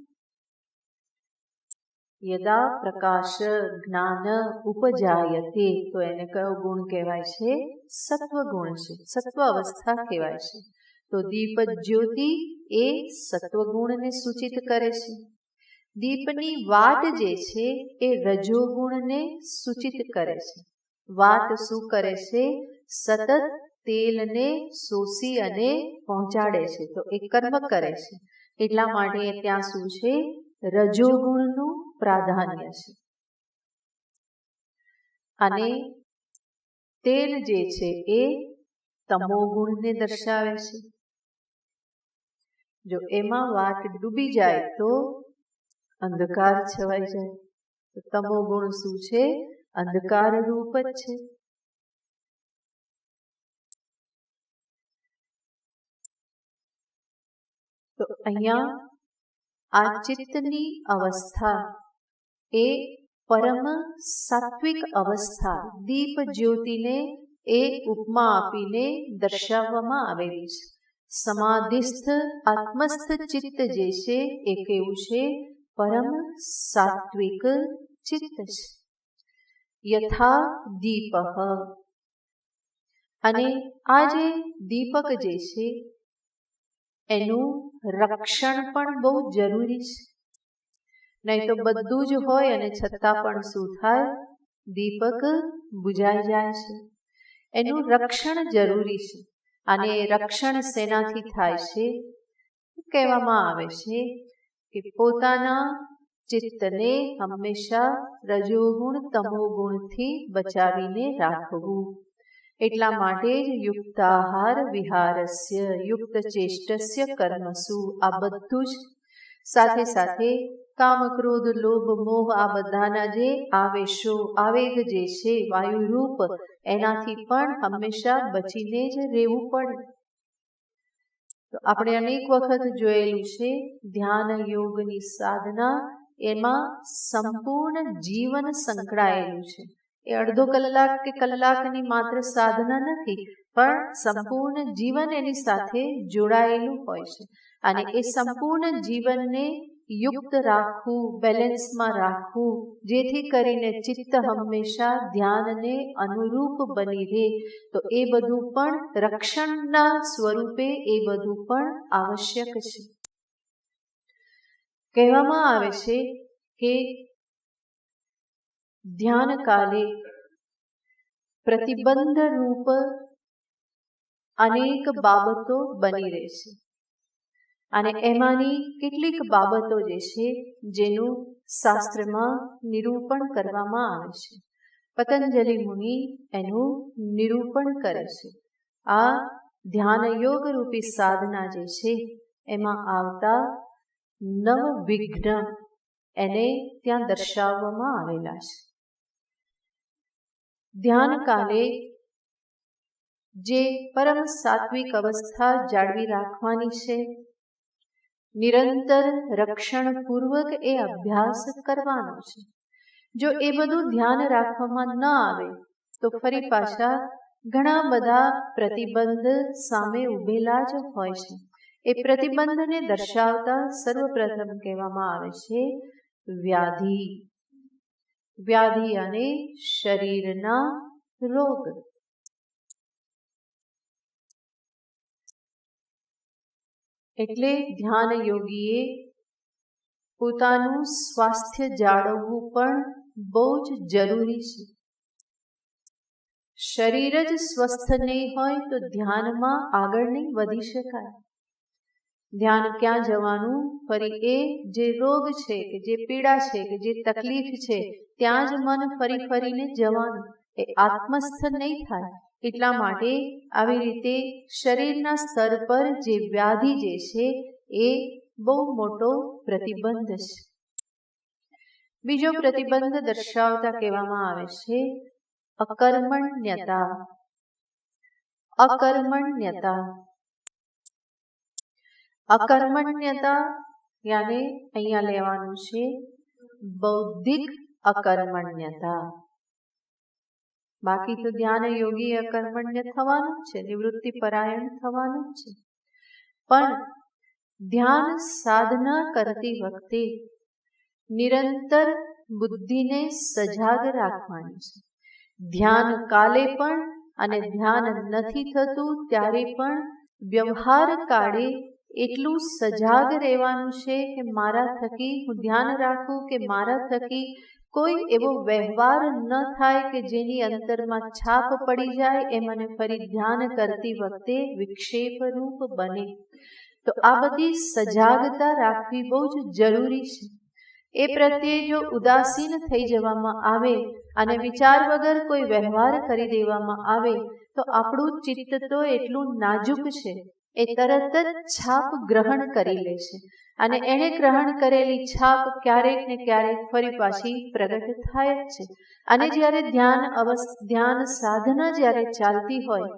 યદા પ્રકાશ જ્ઞાન ઉપજાયતે, તો એને કયો ગુણ કહેવાય છે? સત્વ ગુણ છે, સત્વ અવસ્થા કહેવાય છે. તો દીપ જ્યોતિ એ સત્વ ગુણને સૂચિત કરે છે. દીપની વાટ જે છે એ રજોગુણને સૂચિત કરે છે. વાટ શું કરે છે? સતત તેલને શોષી અને પહોંચાડે છે, તો એ કર્મ કરે છે. એટલા માટે ત્યાં શું છે? રજોગુણનું પ્રાધાન્ય છે. અને તેલ જે છે એ તમોગુણને દર્શાવે છે. જો એમાં વાત ડૂબી જાય તો અંધકાર છવાઈ જાય. તો તમોગુણ શું છે? અંધકાર રૂપ જ છે. તો અહીંયા આ ચિત્તની અવસ્થા એ પરમ સાત્વિક અવસ્થા, દીપ જ્યોતિને એ ઉપમા આપીને દર્શાવવામાં આવેલી છે. સમાધિસ્થ આત્મસ્થ ચિત્ત જે છે એ કેવું છે? પરમ સાત્વિક ચિત્ત છે. યથા દીપઃ, અને આ જે દીપક જે છે એનું રક્ષણ પણ બહુ જરૂરી છે. નહીં તો બધું જ હોય અને છતાં પણ શું થાય? દીપક બુઝાઈ જાય છે. એનું રક્ષણ જરૂરી છે. અને રક્ષણ શેનાથી થાય છે? કહેવામાં આવે છે કે પોતાના ચિત્તને હંમેશા રજોગુણ તમોગુણથી બચાવીને રાખવું. એટલા માટે જ યુક્તાહાર વિહારસ્ય યુક્ત ચેષ્ટસ્ય કર્મસુ, આ બધું જ સાથે સાથે કામ ક્રોધ લોભ મોહ આ બધાના જે આવેશો આવેગ જે છે વાયુરૂપ, એનાથી પણ હંમેશા બચીને જ રહેવું પડે. તો આપણે અનેક વખત જોયેલું છે ધ્યાન યોગની સાધના, એમાં સંપૂર્ણ જીવન સંકળાયેલું છે. એ અડધો કલાક કે કલાકની માત્ર સાધના નથી, પણ સંપૂર્ણ જીવન એની સાથે જોડાયેલું હોય છે. અને એ સંપૂર્ણ જીવનને યુક્ત રાખવું, બેલેન્સમાં રાખવું, જેથી કરીને ચિત્ત હંમેશા ધ્યાનને અનુરૂપ બની રહે. તો એ બધું પણ રક્ષણના સ્વરૂપે એ બધું પણ આવશ્યક છે. કહેવામાં આવે છે કે ધ્યાન કાલે પ્રતિબંધ રૂપ અનેક બાબતો બની રહે છે. અને એમાંની કેટલીક બાબતો જે છે જેનું શાસ્ત્રમાં નિરૂપણ કરવામાં આવે છે. પતંજલિ મુનિ એનું નિરૂપણ કરે છે. આ ધ્યાન યોગ રૂપી સાધના જે છે એમાં આવતા 9 વિઘ્ન એને ત્યાં દર્શાવવામાં આવેલા છે. ધ્યાન કાલે જે પરમ સાત્વિક અવસ્થા જાળવી રાખવાની છે, નિરંતર રક્ષણપૂર્વક એ અભ્યાસ કરવાનો છે. જો એ બધું ધ્યાન રાખવામાં ન આવે તો ફરી પાછા ઘણા બધા પ્રતિબંધ સામે ઉભેલા જ હોય છે. એ પ્રતિબંધને દર્શાવતા સર્વપ્રથમ કહેવામાં આવે છે વ્યાધિ. વ્યાધિ અને શરીરના રોગ. એટલે ધ્યાન યોગીએ પોતાનું સ્વાસ્થ્ય જાળવવું પણ બહુ જ જરૂરી છે. શરીર જ સ્વસ્થ નહીં હોય તો ધ્યાનમાં આગળ નહીં વધી શકાય. ધ્યાન ક્યાં જવાનું? ફરી એ જે રોગ છે કે જે પીડા છે કે જે તકલીફ છે ત્યાં જ મન ફરી ફરીને જવાનું. એ આત્મસ્થ નહીં થાય. એટલા માટે આવી રીતે શરીરના સ્તર પર જે વ્યાધિ જે છે એ બહુ મોટો પ્રતિબંધ છે. બીજો પ્રતિબંધ દર્શાવતા કહેવામાં આવે છે અકર્મણ્યતા. અકર્મણ્યતા. અકર્મણ્યતા યાને અહીંયા લેવાનું છે બૌદ્ધિક અકર્મણ્યતા. બાકી તો ધ્યાન યોગી અકર્મણ્ય થવાનું જ છે, નિવૃત્તિ પરાયણ થવાનું જ છે. પણ ધ્યાન સાધના કરતી વખતે નિરંતર બુદ્ધિને સજાગ રાખવાની છે. ધ્યાન કાલે પણ અને ધ્યાન નથી થતું ત્યારે પણ વ્યવહાર કાળે એટલું સજાગ રહેવાનું છે કે મારા થકી હું ધ્યાન રાખું, કે મારા થકી કોઈ એવો વ્યવહાર ન થાય કે જેની અંતરમાં છાપ પડી જાય એમ અને ફરી ધ્યાન કરતી વખતે વિક્ષેપ રૂપ બને. તો આ બધી સજાગતા રાખવી બહુ જ જરૂરી છે. એ પ્રત્યે જો ઉદાસીન થઈ જવામાં આવે અને વિચાર વગર કોઈ વ્યવહાર કરી દેવામાં આવે તો આપણું ચિત્ત તો એટલું નાજુક છે, એ તરત જ છાપ ગ્રહણ કરી લે છે અને એણે ગ્રહણ કરેલી છાપ ક્યારેક ને ક્યારેક ફરી પાછી પ્રગટ થાય જ છે. અને જ્યારે ધ્યાન સાધના જ્યારે ચાલતી હોય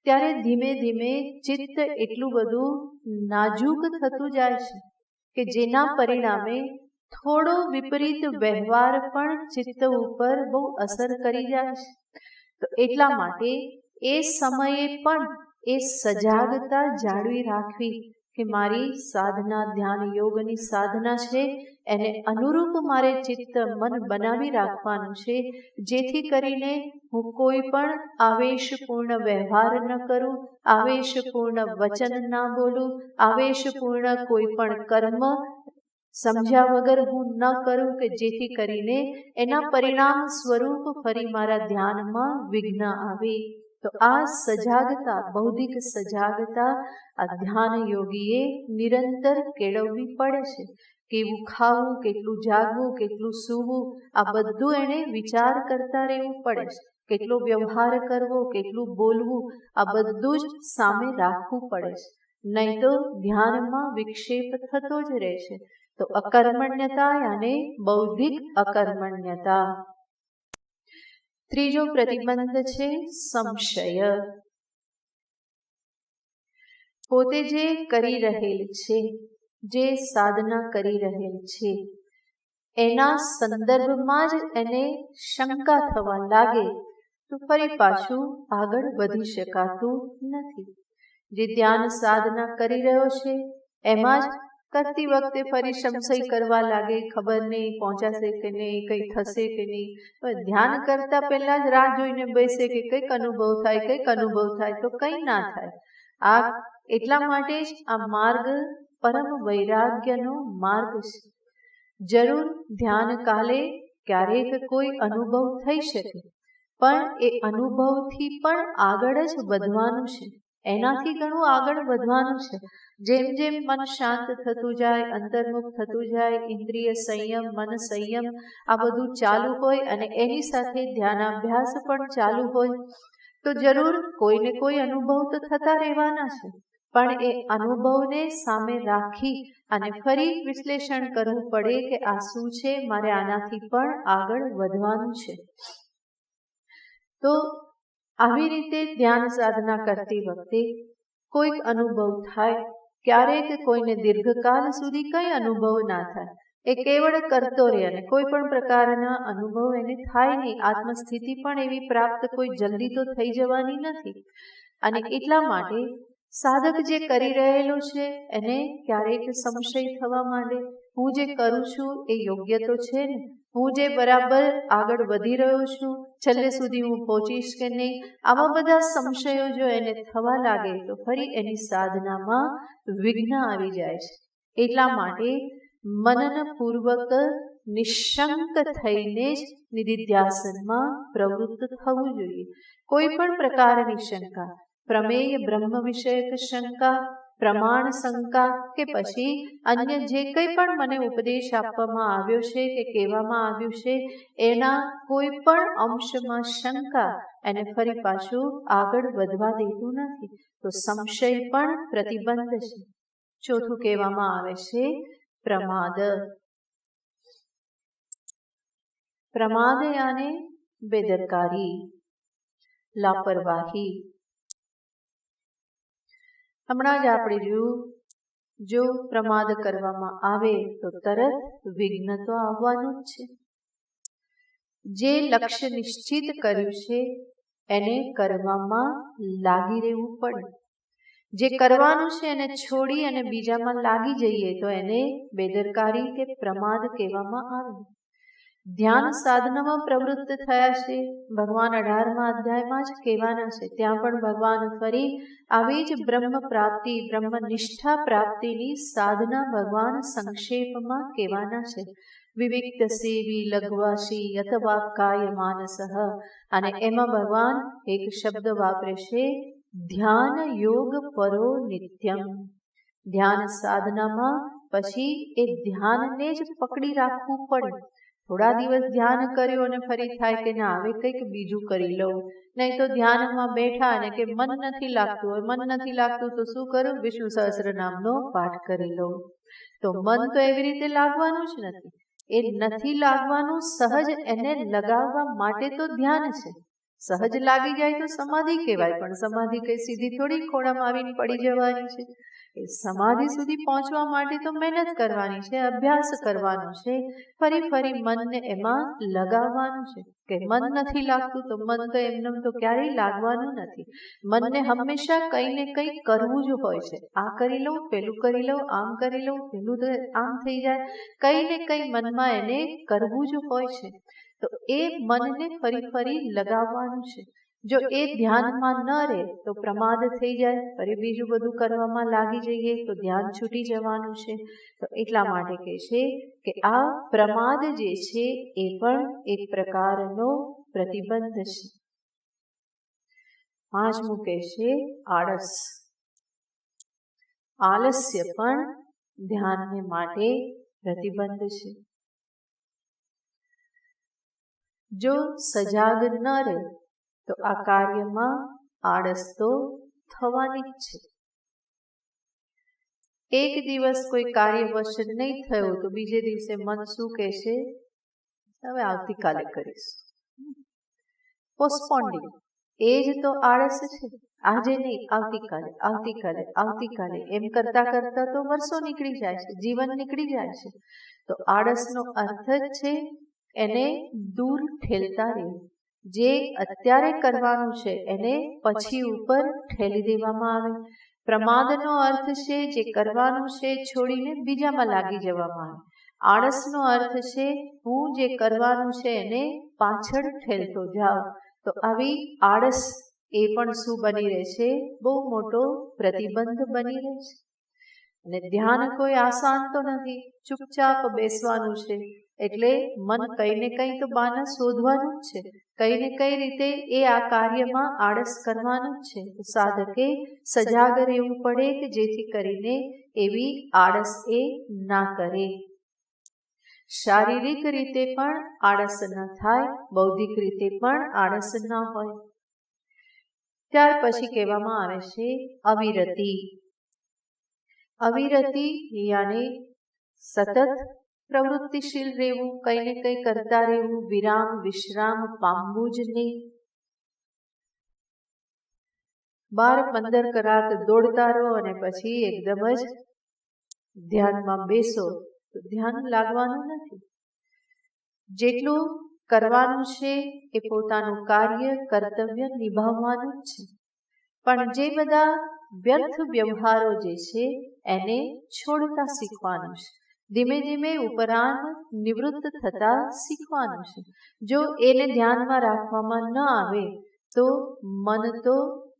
ત્યારે ધીમે ધીમે ચિત્ત એટલું બધું નાજુક થતું જાય છે કે જેના પરિણામે થોડો વિપરીત વ્યવહાર પણ ચિત્ત ઉપર બહુ અસર કરી જાય છે. તો એટલા માટે એ સમયે પણ એ સજાગતા જાળવી રાખવી કે મારી સાધના ધ્યાન યોગની સાધના છે, એને અનુરૂપ મારે ચિત્ત મન બનાવી રાખવાનું છે, જેથી કરીને હું કોઈ પણ આવેશપૂર્ણ વ્યવહાર ન કરું, આવેશપૂર્ણ વચન ના બોલું, આવેશપૂર્ણ કોઈ પણ કર્મ સમજ્યા વગર હું ન કરું કે જેથી કરીને એના પરિણામ સ્વરૂપ ફરી મારા ધ્યાનમાં વિઘ્ન આવે. તો આ સજાગતા, બૌદ્ધિક સજાગતા આ ધ્યાન યોગીએ નિરંતર કેળવવી પડે છે. કેવું ખાવું, કેટલું જાગવું, કેટલું સૂવું, આ બધું એને વિચાર કરતા રહેવું પડે છે. કેટલો વ્યવહાર કરવો, કેટલું બોલવું, આ બધું જ સામે રાખવું પડે છે. નહીં તો ધ્યાનમાં વિક્ષેપ થતો જ રહે છે. તો અકર્મણ્યતા અને બૌદ્ધિક અકર્મણ્યતા. ત્રીજો પ્રતિબંધ છે સંશય. પોતે જે કરી રહેલ છે, જે સાધના કરી રહેલ છે એના સંદર્ભમાં જ એને શંકા થવા લાગે તો ફરી પાછું આગળ વધી શકાતું નથી. જે ધ્યાન સાધના કરી રહ્યો છે એમાં જ કરતી વખતે ફરી સંશય કરવા લાગે, ખબર નહીં પહોંચાશે કે નહીં, કંઈ થશે કે નહીં. ધ્યાન કરતા પહેલા જ રાહ જોઈને બેસે કે કંઈક અનુભવ થાય, કંઈક અનુભવ થાય, તો કંઈ ના થાય. આ એટલા માટે જ આ માર્ગ પરમ વૈરાગ્યનો માર્ગ છે. જરૂર ધ્યાન કાલે ક્યારેક કોઈ અનુભવ થઈ શકે, પણ એ અનુભવથી પણ આગળ જ વધવાનું છે, એનાથી ઘણું આગળ વધવાનું છે. જેમ જેમ મન શાંત થતું જાય, અંતર્મુખ થતું જાય, ઇન્દ્રિય સંયમ, મન સંયમ આ બધું ચાલુ હોય અને એની સાથે ધ્યાનાભ્યાસ પણ ચાલુ હોય તો જરૂર કોઈને કોઈ અનુભવ તો થતા રહેવાના છે. પણ એ અનુભવને સામે રાખી અને ફરી વિશ્લેષણ કરવું પડે કે આ શું છે, મારે આનાથી પણ આગળ વધવાનું છે. તો આવી રીતે ધ્યાન સાધના કરતી વખતે કોઈક અનુભવ થાય, ક્યારેક કોઈને દીર્ઘકાલ સુધી કંઈ અનુભવ ના થાય, એ કેવળ કરતો રહે અને કોઈ પણ પ્રકારના અનુભવ એને થાય નહીં. આત્મસ્થિતિ પણ એવી પ્રાપ્ત કોઈ જલ્દી તો થઈ જવાની નથી. અને એટલા માટે સાધક જે કરી રહેલો છે એને ક્યારેક સંશય થવા માંડે, હું જે કરું છું એ યોગ્ય તો છે ને, હું જે બરાબર આગળ વધી રહ્યો છું, છેલ્લે સુધી હું પહોંચીશ કે નહીં, આવા બધા સંશયો જો એને થવા લાગે તો ફરી એની સાધનામાં વિઘ્ન આવી જાય છે. એટલા માટે મનનપૂર્વક નિશંક થઈને જ નિધિધ્યાસનમાં પ્રવૃત્ત થવું જોઈએ. કોઈ પણ પ્રકારની શંકા, પ્રમેય બ્રહ્મ વિષયક શંકા, પ્રમાણ શંકા કે પછી અન્ય જે કંઈ પણ મને ઉપદેશ આપવામાં આવ્યો છે કે કહેવામાં આવ્યું છે એના કોઈ પણ અંશમાં શંકા એને ફરી પાછું આગળ વધવા દેતું નથી. તો સંશય પણ પ્રતિબંધ છે. ચોથું કહેવામાં આવે છે પ્રમાદ. પ્રમાદ યાને બેદરકારી, લાપરવાહી. હમણાં જ આપણે જોયું, જો પ્રમાદ કરવામાં આવે તો તરત વિઘ્ન તો આવવાનું જ છે. જે લક્ષ્ય નિશ્ચિત કર્યું છે એને કરવામાં લાગી રહેવું પડે. જે કરવાનું છે એને છોડી અને બીજામાં લાગી જઈએ તો એને બેદરકારી કે પ્રમાદ કહેવામાં આવે. ધ્યાન સાધનામાં પ્રવૃત્ત થયા છે, ભગવાન 18મા અધ્યાયમાં જ કહેવાના છે. ત્યાં પણ ભગવાન ફરી આવી જ બ્રહ્મ પ્રાપ્તિ, બ્રહ્મનિષ્ઠા પ્રાપ્તિની સાધના ભગવાન સંક્ષેપમાં કહેવાના છે. વિવિક્ત સેવી લઘ્વાસી અથવા કાય માનસ. અને એમાં ભગવાન એક શબ્દ વાપરે છે, ધ્યાન યોગ પરો નિત્યમ. ધ્યાન સાધનામાં પછી એ ધ્યાનને જ પકડી રાખવું પડે. થોડા દિવસ ધ્યાન કર્યું અને ફરી થાય કે ના હવે કંઈક બીજું કરી લઉં. નહીં તો ધ્યાનમાં બેઠા અને કે મન નથી લાગતું હોય, મન નથી લાગતું તો શું કરું, વિષ્ણુ સહસ્ત્ર નામનો પાઠ કરી લઉં. તો મન તો એવી રીતે લાગવાનું જ નથી. એ નથી લાગવાનું સહજ, એને લગાવવા માટે તો ધ્યાન છે. સહજ લાગી જાય તો સમાધિ કહેવાય, પણ સમાધિ કઈ સીધી થોડી ખોળામાં આવીને પડી જવાની છે. એ સમાધિ સુધી પહોંચવા માટે તો મહેનત કરવાની છે, અભ્યાસ કરવાનો છે, ફરી ફરી મનને એમાં લગાવવાનું છે. કે મન નથી લાગતું તો મન તો એમને તો ક્યારેય લાગવાનું નથી. મનને હંમેશા કંઈ ને કંઈ કરવું જ હોય છે. આ કરી લઉં, પેલું કરી લઉં, આમ કરી લઉં, પેલું આમ થઈ જાય, કંઈ ને કંઈ મનમાં એને કરવું જ હોય છે. તો એ મનને ફરી ફરી લગાવવાનું છે. જો એ ધ્યાનમાં ન રહે તો પ્રમાદ થઈ જાય, ફરી બીજું બધું કરવામાં લાગી જઈએ તો ધ્યાન છૂટી જવાનું છે. તો એટલા માટે કહે છે કે આ પ્રમાદ જે છે એ પણ એક પ્રકારનો પ્રતિબંધ છે. પાંચમું કહે છે આળસ. આલસ્ય પણ ધ્યાનને માટે પ્રતિબંધ છે. જો સજાગ ન રહે તો આ કાર્યમાં આળસ તો થવાની જ છે. એક દિવસ કોઈ કાર્યવશ નહીં થયું તો બીજે દિવસે મન શું કહેશે, હવે આવતીકાલે કરીશ. પોસ્ટપોન્ડિંગ એ જ તો આળસ છે. આજે નહીં, આવતીકાલે, આવતીકાલે, આવતીકાલે એમ કરતા કરતા તો વર્ષો નીકળી જાય છે, જીવન નીકળી જાય છે. તો આળસનો અર્થ જ છે એને દૂર ઠેલતા રહેવું. જે અત્યારે કરવાનું છે એને પછી ઉપર ઠેલી દેવામાં આવે. પ્રમાદનો અર્થ છે જે કરવાનું છે છોડીને બીજામાં લાગી જવામાં આવે. આળસનો અર્થ છે હું જે કરવાનું છે એને પાછળ ઠેલતો જાઉં. તો આવી આળસ એ પણ શું બની રહે છે, બહુ મોટો પ્રતિબંધ બની રહે છે. અને ધ્યાન કોઈ આસાન તો નથી, ચૂપચાપ બેસવાનું છે. એટલે મન કંઈ ને કંઈ તો બાના શોધવાનું જ છે, કંઈ ને કઈ રીતે એ આ કાર્યમાં આળસ કરવાનું જ છે. તો સાધકે સજાગ રહેવું પડે કે જેથી કરીને એવી આળસ એ ના કરે. શારીરિક રીતે પણ આળસ ન થાય, બૌદ્ધિક રીતે પણ આળસ ન હોય. ત્યાર પછી કહેવામાં આવે છે અવિરતિ. અવિરતિ યાની સતત પ્રવૃત્તિશીલ રહેવું, કંઈ ને કંઈ કરતા રહેવું, વિરામ વિશ્રામ પામવું જ નહીં. 12-15 કલાક દોડતા રહો અને પછી એકદમ જ ધ્યાનમાં બેસો તો ધ્યાન લાગવાનું નથી. જેટલું કરવાનું છે એ પોતાનું કાર્ય કર્તવ્ય નિભાવવાનું જ છે. પણ જે બધા વ્યર્થ વ્યવહારો જે છે એને છોડતા શીખવાનું છે. ધીમે ધીમે ઉપરાંત નિવૃત્ત થતા શીખવાનું છે. જો એને ધ્યાનમાં રાખવામાં ન આવે તો મન તો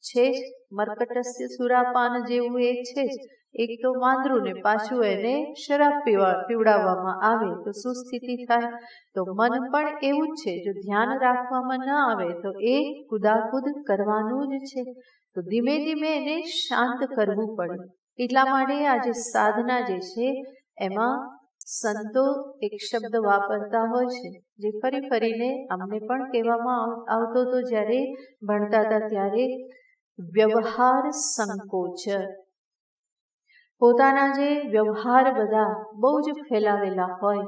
છે જ મર્કટસ્ય સુરાપાન જેવું એ છે જ. એક તો વાંદરું ને પાછું એને શરાબ પીવડાવવામાં આવે તો શું સ્થિતિ થાય. તો મન પણ એવું જ છે, જો ધ્યાન રાખવામાં ન આવે તો એ કુદાકુદ કરવાનું જ છે. તો ધીમે ધીમે એને શાંત કરવું પડે. એટલા માટે આજે સાધના જે છે એમાં સંતો એક શબ્દ વાપરતા હોય છે જે ફરી ફરીને અમને પણ કહેવામાં આવતો હતો જ્યારે ભણતા હતા ત્યારે, વ્યવહાર સંકોચ. પોતાના જે વ્યવહાર બધા બહુ જ ફેલાવેલા હોય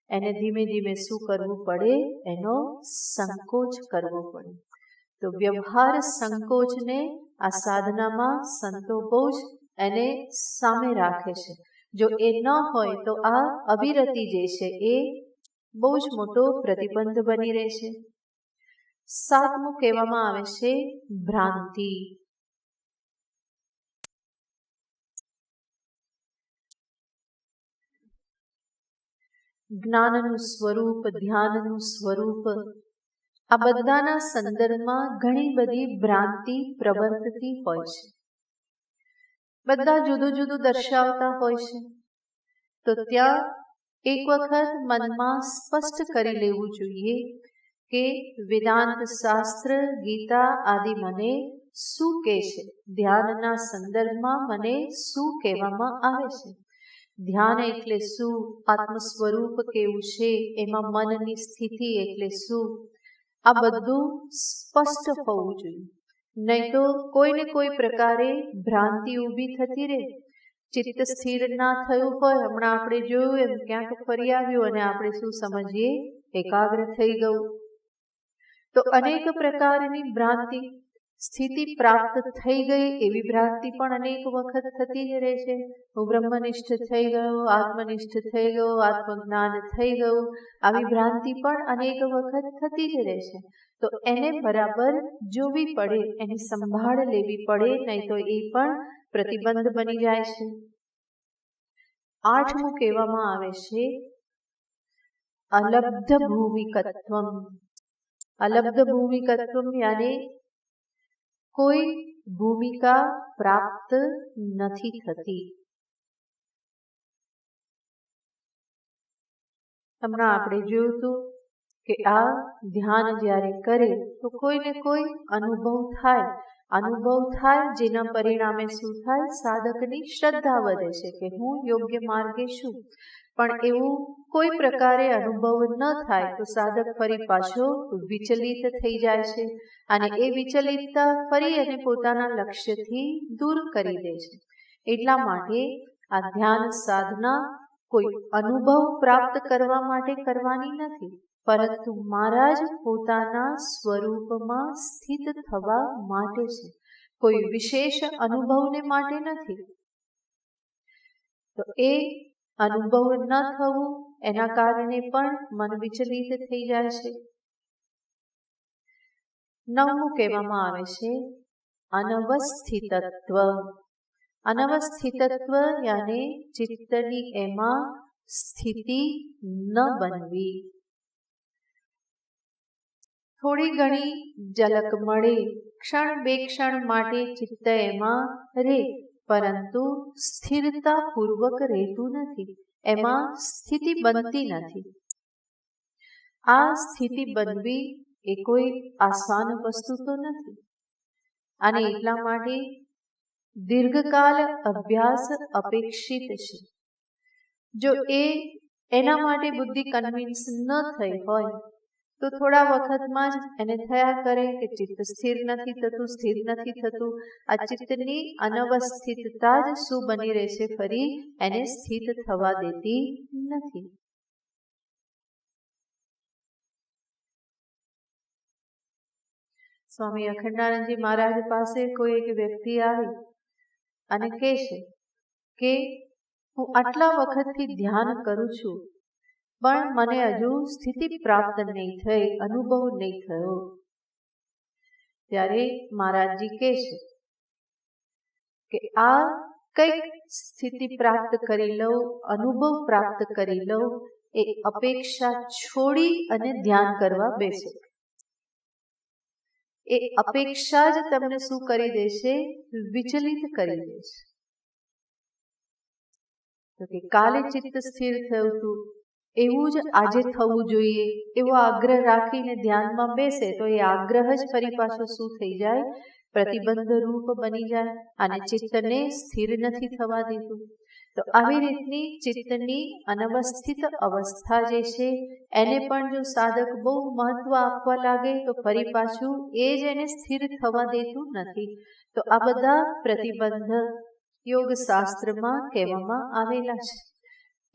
એને ધીમે ધીમે શું કરવું પડે, એનો સંકોચ કરવો પડે. તો વ્યવહાર સંકોચને આ સાધનામાં સંતો બહુ જ એને સામે રાખે છે. જો એ ન હોય તો આ અવિરતિ જે છે એ બહુ જ મોટો પ્રતિબંધ બની રહે છે. 7મું કહેવામાં આવે છે ભ્રાંતિ. જ્ઞાનનું સ્વરૂપ, ધ્યાનનું સ્વરૂપ, આ બધાના સંદર્ભમાં ઘણી બધી ભ્રાંતિ પ્રવર્તતી હોય છે. બધા જુદું જુદું દર્શાવતા હોય છે. તો ત્યાં એક વખત મનમાં સ્પષ્ટ કરી લેવું જોઈએ કે વેદાંત શાસ્ત્ર, ગીતા આદિ મને શું કહે છે, ધ્યાનના સંદર્ભમાં મને શું કહેવામાં આવે છે, ધ્યાન એટલે શું, આત્મ સ્વરૂપ કેવું છે, એમાં મનની સ્થિતિ એટલે શું, આ બધું સ્પષ્ટ હોવું જોઈએ. નહીં તો કોઈને કોઈ પ્રકારે ભ્રાંતિ ઊભી થતી રહે. ચિત્ત સ્થિર ના થયું હોય, હમણાં આપણે જોયું એમ ક્યાંક ફરી આવ્યું અને આપણે શું સમજીએ, એકાગ્ર થઈ ગયું. તો અનેક પ્રકારની ભ્રાંતિ, સ્થિતિ પ્રાપ્ત થઈ ગઈ એવી ભ્રાંતિ પણ અનેક વખત થતી જ રહે છે. હું બ્રહ્મનિષ્ઠ થઈ ગયો, આત્મનિષ્ઠ થઈ ગયો, આત્મજ્ઞાન થઈ ગયું, આવી ભ્રાંતિ પણ અનેક વખત થતી જ રહે છે. તો એને બરાબર જોવી પડે, એની સંભાળ લેવી પડે, નહીં તો એ પણ પ્રતિબંધ બની જાય છે. 8મું કહેવામાં આવે છે અલબ્ધ ભૂમિકત્વમ. અલબ્ધ ભૂમિકત્વમ યાને કોઈ ભૂમિકા પ્રાપ્ત નથી થતી. હમણાં આપણે જોયું હતું કે આ ધ્યાન જ્યારે કરે તો કોઈને કોઈ અનુભવ થાય. અનુભવ થાય જેના પરિણામે શું થાય, સાધકની શ્રદ્ધા વધે છે કે હું યોગ્ય માર્ગે છું. પણ એવું કોઈ પ્રકારે અનુભવ ન થાય તો સાધક ફરી પાછો વિચલિત થઈ જાય છે અને એ વિચલિતતા ફરી અને પોતાના લક્ષ્યથી દૂર કરી દે છે. એટલા માટે આ ધ્યાન સાધના કોઈ અનુભવ પ્રાપ્ત કરવા માટે કરવાની નથી, પરંતુ મહારાજ પોતાના સ્વરૂપમાં સ્થિત થવા માટે છે, કોઈ વિશેષ અનુભવને માટે નથી. તો એ અનુભવ ન થવું એના કારણે પણ મન વિચલિત થઈ જાય છે. 9મું કહેવામાં આવે છે અનવસ્થિતત્વ. અનવસ્થિતત્વ યાને ચિત્તની એમાં સ્થિતિ ન બનવી. થોડી ઘણી ઝલક મળે, ક્ષણ બે ક્ષણ માટે ચિત્ત એમાં રહે, પરંતુ સ્થિરતા પૂર્વક રહેતું નથી, એમાં સ્થિતિ બનતી નથી. આ સ્થિતિ બનવી એ કોઈ આસાન વસ્તુ તો નથી, અને એટલા માટે દીર્ઘકાલ અભ્યાસ અપેક્ષિત છે. જો એના માટે બુદ્ધિ કન્વિન્સ ન થઈ હોય તો થોડા વખતમાં જ એને થયા કરે કે ચિત્ત સ્થિર નથી થતું, સ્થિર નથી થતું. આ ચિત્તની અનવસ્થિતતા જ શું બની રહેશે, ફરી એને સ્થિત થવા દેતી નથી. સ્વામી અખંડાનંદજી મહારાજ પાસે કોઈ એક વ્યક્તિ આવી અને કહે છે કે હું આટલા વખતથી ધ્યાન કરું છું પણ મને હજુ સ્થિતિ પ્રાપ્ત નહીં થઈ, અનુભવ નહીં થયો. ત્યારે મહારાજજી કહે છે કે આ કઈક સ્થિતિ પ્રાપ્ત કરી લઉં, અનુભવ પ્રાપ્ત કરી લઉં, એ અપેક્ષા છોડી અને ધ્યાન કરવા બેસો. એ અપેક્ષા જ તમને શું કરી દેશે, વિચલિત કરી દેશે. તો કે કાલે ચિત્ત સ્થિર થયું હતું એવું જ આજે થવું જોઈએ, એવો આગ્રહ રાખીને ધ્યાનમાં બેસે તો એ આગ્રહ જ ફરી પાછો શું થઈ જાય, પ્રતિબંધ રૂપ બની જાય અને ચિત્તને સ્થિર નથી થવા દેતું. તો આવી રીતની ચિત્તની અનવસ્થિત અવસ્થા જે છે એને પણ જો સાધક બહુ મહત્વ આપવા લાગે તો ફરી પાછું એ જ એને સ્થિર થવા દેતું નથી. તો આ બધા પ્રતિબંધ યોગ શાસ્ત્રમાં કહેવામાં આવેલા છે.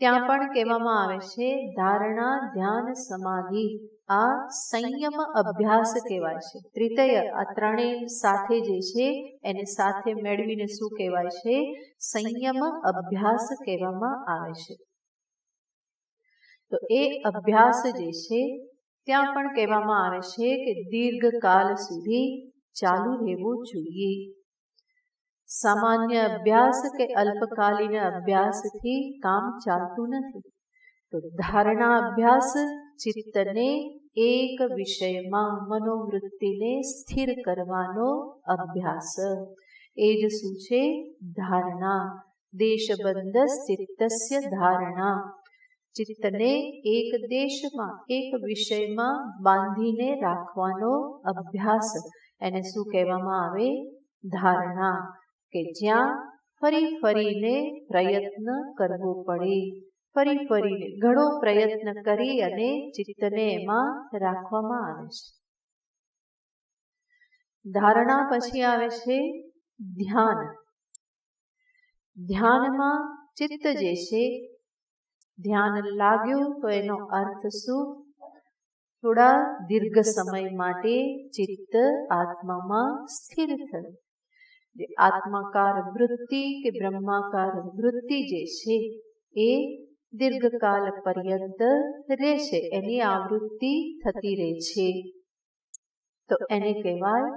ત્યાં પણ કહેવામાં આવે છે ધારણા, ધ્યાન, સમાધિ આ સંયમ અભ્યાસ કહેવાય છે. ત્રિતય આ ત્રણેય સાથે જે છે એને સાથે મેળવીને શું કહેવાય છે, સંયમ અભ્યાસ કહેવામાં આવે છે. તો એ અભ્યાસ જે છે ત્યાં પણ કહેવામાં આવે છે કે દીર્ઘકાલ સુધી ચાલુ રહેવું જોઈએ. સામાન્ય અભ્યાસ કે અલ્પકાલીન અભ્યાસથી કામ ચાલતું નથી. તો ધારણા અભ્યાસ ચિત્તને એક વિષયમાં મનોવૃત્તિને સ્થિર કરવાનો અભ્યાસ, એ જ શું છે, ધારણા. દેશબંધ ચિત્તસ્ય ધારણા. ચિત્તને એક દેશમાં એક વિષયમાં બાંધીને રાખવાનો અભ્યાસ, એને શું કહેવામાં આવે? ધારણા. કે જ્યાં ફરી ફરીને પ્રયત્ન કરવો પડે, ફરી ફરીને ઘણો પ્રયત્ન કરી અને ચિત્તને એમાં રાખવામાં આવે છે. ધારણા પછી આવે છે ધ્યાન. ધ્યાનમાં ચિત્ત જે છે, ધ્યાન લાગ્યું તો એનો અર્થ શું? થોડા દીર્ઘ સમય માટે ચિત્ત આત્મામાં સ્થિર થયું. જે આત્માકાર વૃત્તિ કે બ્રહ્માકાર વૃત્તિ જે છે એ દીર્ઘકાલ પર્યંત રહેશે, એની આવૃત્તિ થતી રહે છે. તો એને કહેવાય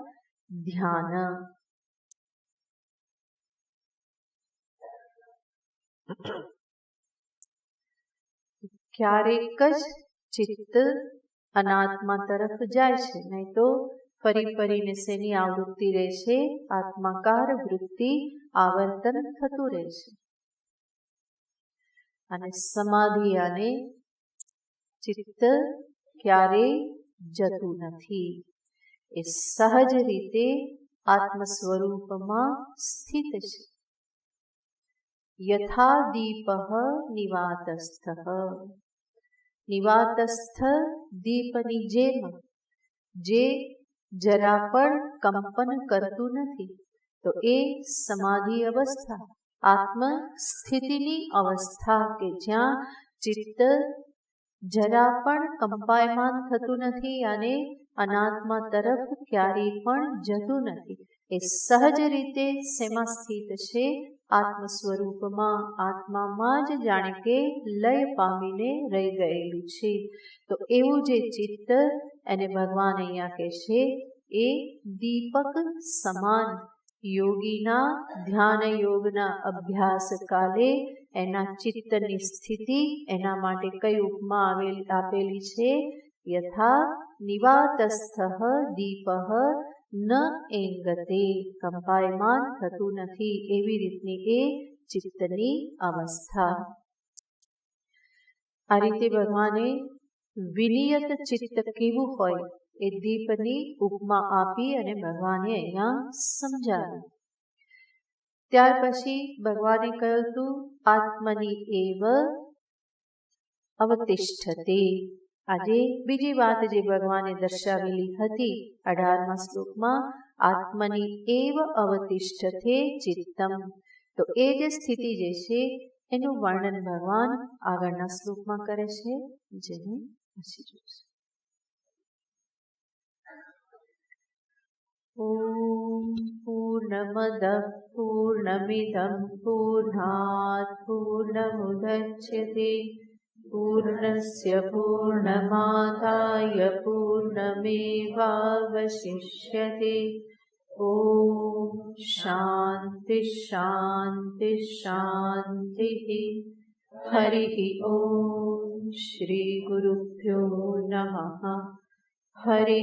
ધ્યાન. ક્યારેક જ ચિત્ત અનાત્મા તરફ જાય છે, નહીં તો ફરી ફરીને શેની આવૃત્તિ રહેશે? આત્માકાર વૃત્તિ આવર્તન થતું રહેશે. અને સમાધિ અને ચિત્ત ક્યારેય જતું નથી, એ સહજ રીતે આત્મ સ્વરૂપમાં સ્થિત છે. યથા દીપઃ નિવાતસ્થ. નિવાતસ્થ દીપની જેમ, જે જરા પણ કંપન કરતું નથી, તો એ સમાધિ અવસ્થા, આત્મ સ્થિતિની અવસ્થા, કે જ્યાં ચિત્ત જરા પણ કંપાયમાન થતું નથી અને અનાત્મા તરફ ક્યારેય પણ જતું નથી. એ સહજ રીતે શેમાં સ્થિત છે? આત્મ સ્વરૂપમાં, આત્મામાં જ જાણે કે લય પામીને રહી ગયેલું છે. તો એવું જે ચિત્ત, એને ભગવાન અહીંયા કહે છે એ દીપક સમાન. યોગીના ધ્યાન યોગના અભ્યાસ કાલે એના ચિત્તની સ્થિતિ, એના માટે કઈ ઉપમા આપેલી છે? યથા નિવાતસ્થ દીપઃ ન એંગતે. કંપાયમાન થતું નથી એવી રીતની એ ચિત્તની અવસ્થા. આ રીતે ભગવાને વિનિયત ચિત્ત કેવું હોય એ દીપની ઉપમા આપી અને ભગવાને અહીંયા સમજાવ્યું. ત્યાર પછી ભગવાને કહ્યું હતું આત્મની એવ અવતિષ્ઠતે. આજે બીજી વાત જે ભગવાને દર્શાવેલી હતી 18મા શ્લોકમાં, આત્મની એવ અવતિષ્ઠતે ચિત્તમ. તો એ જે સ્થિતિ જે છે એનું વર્ણન ભગવાન આગળના શ્લોકમાં કરે છે, જેને પછી જોઈશું. ઓમ પૂર્ણમદ પૂર્ણમિદં પૂર્ણાત પૂર્ણમુદચ્યતે પૂર્ણસ્ય પૂર્ણમાદાય પૂર્ણમેવાવશિષ્યતે. ઓમ શાંતિ શાંતિ શાંતિ. હરિ ઓમ. શ્રી ગુરુભ્યો નમઃ. હરિ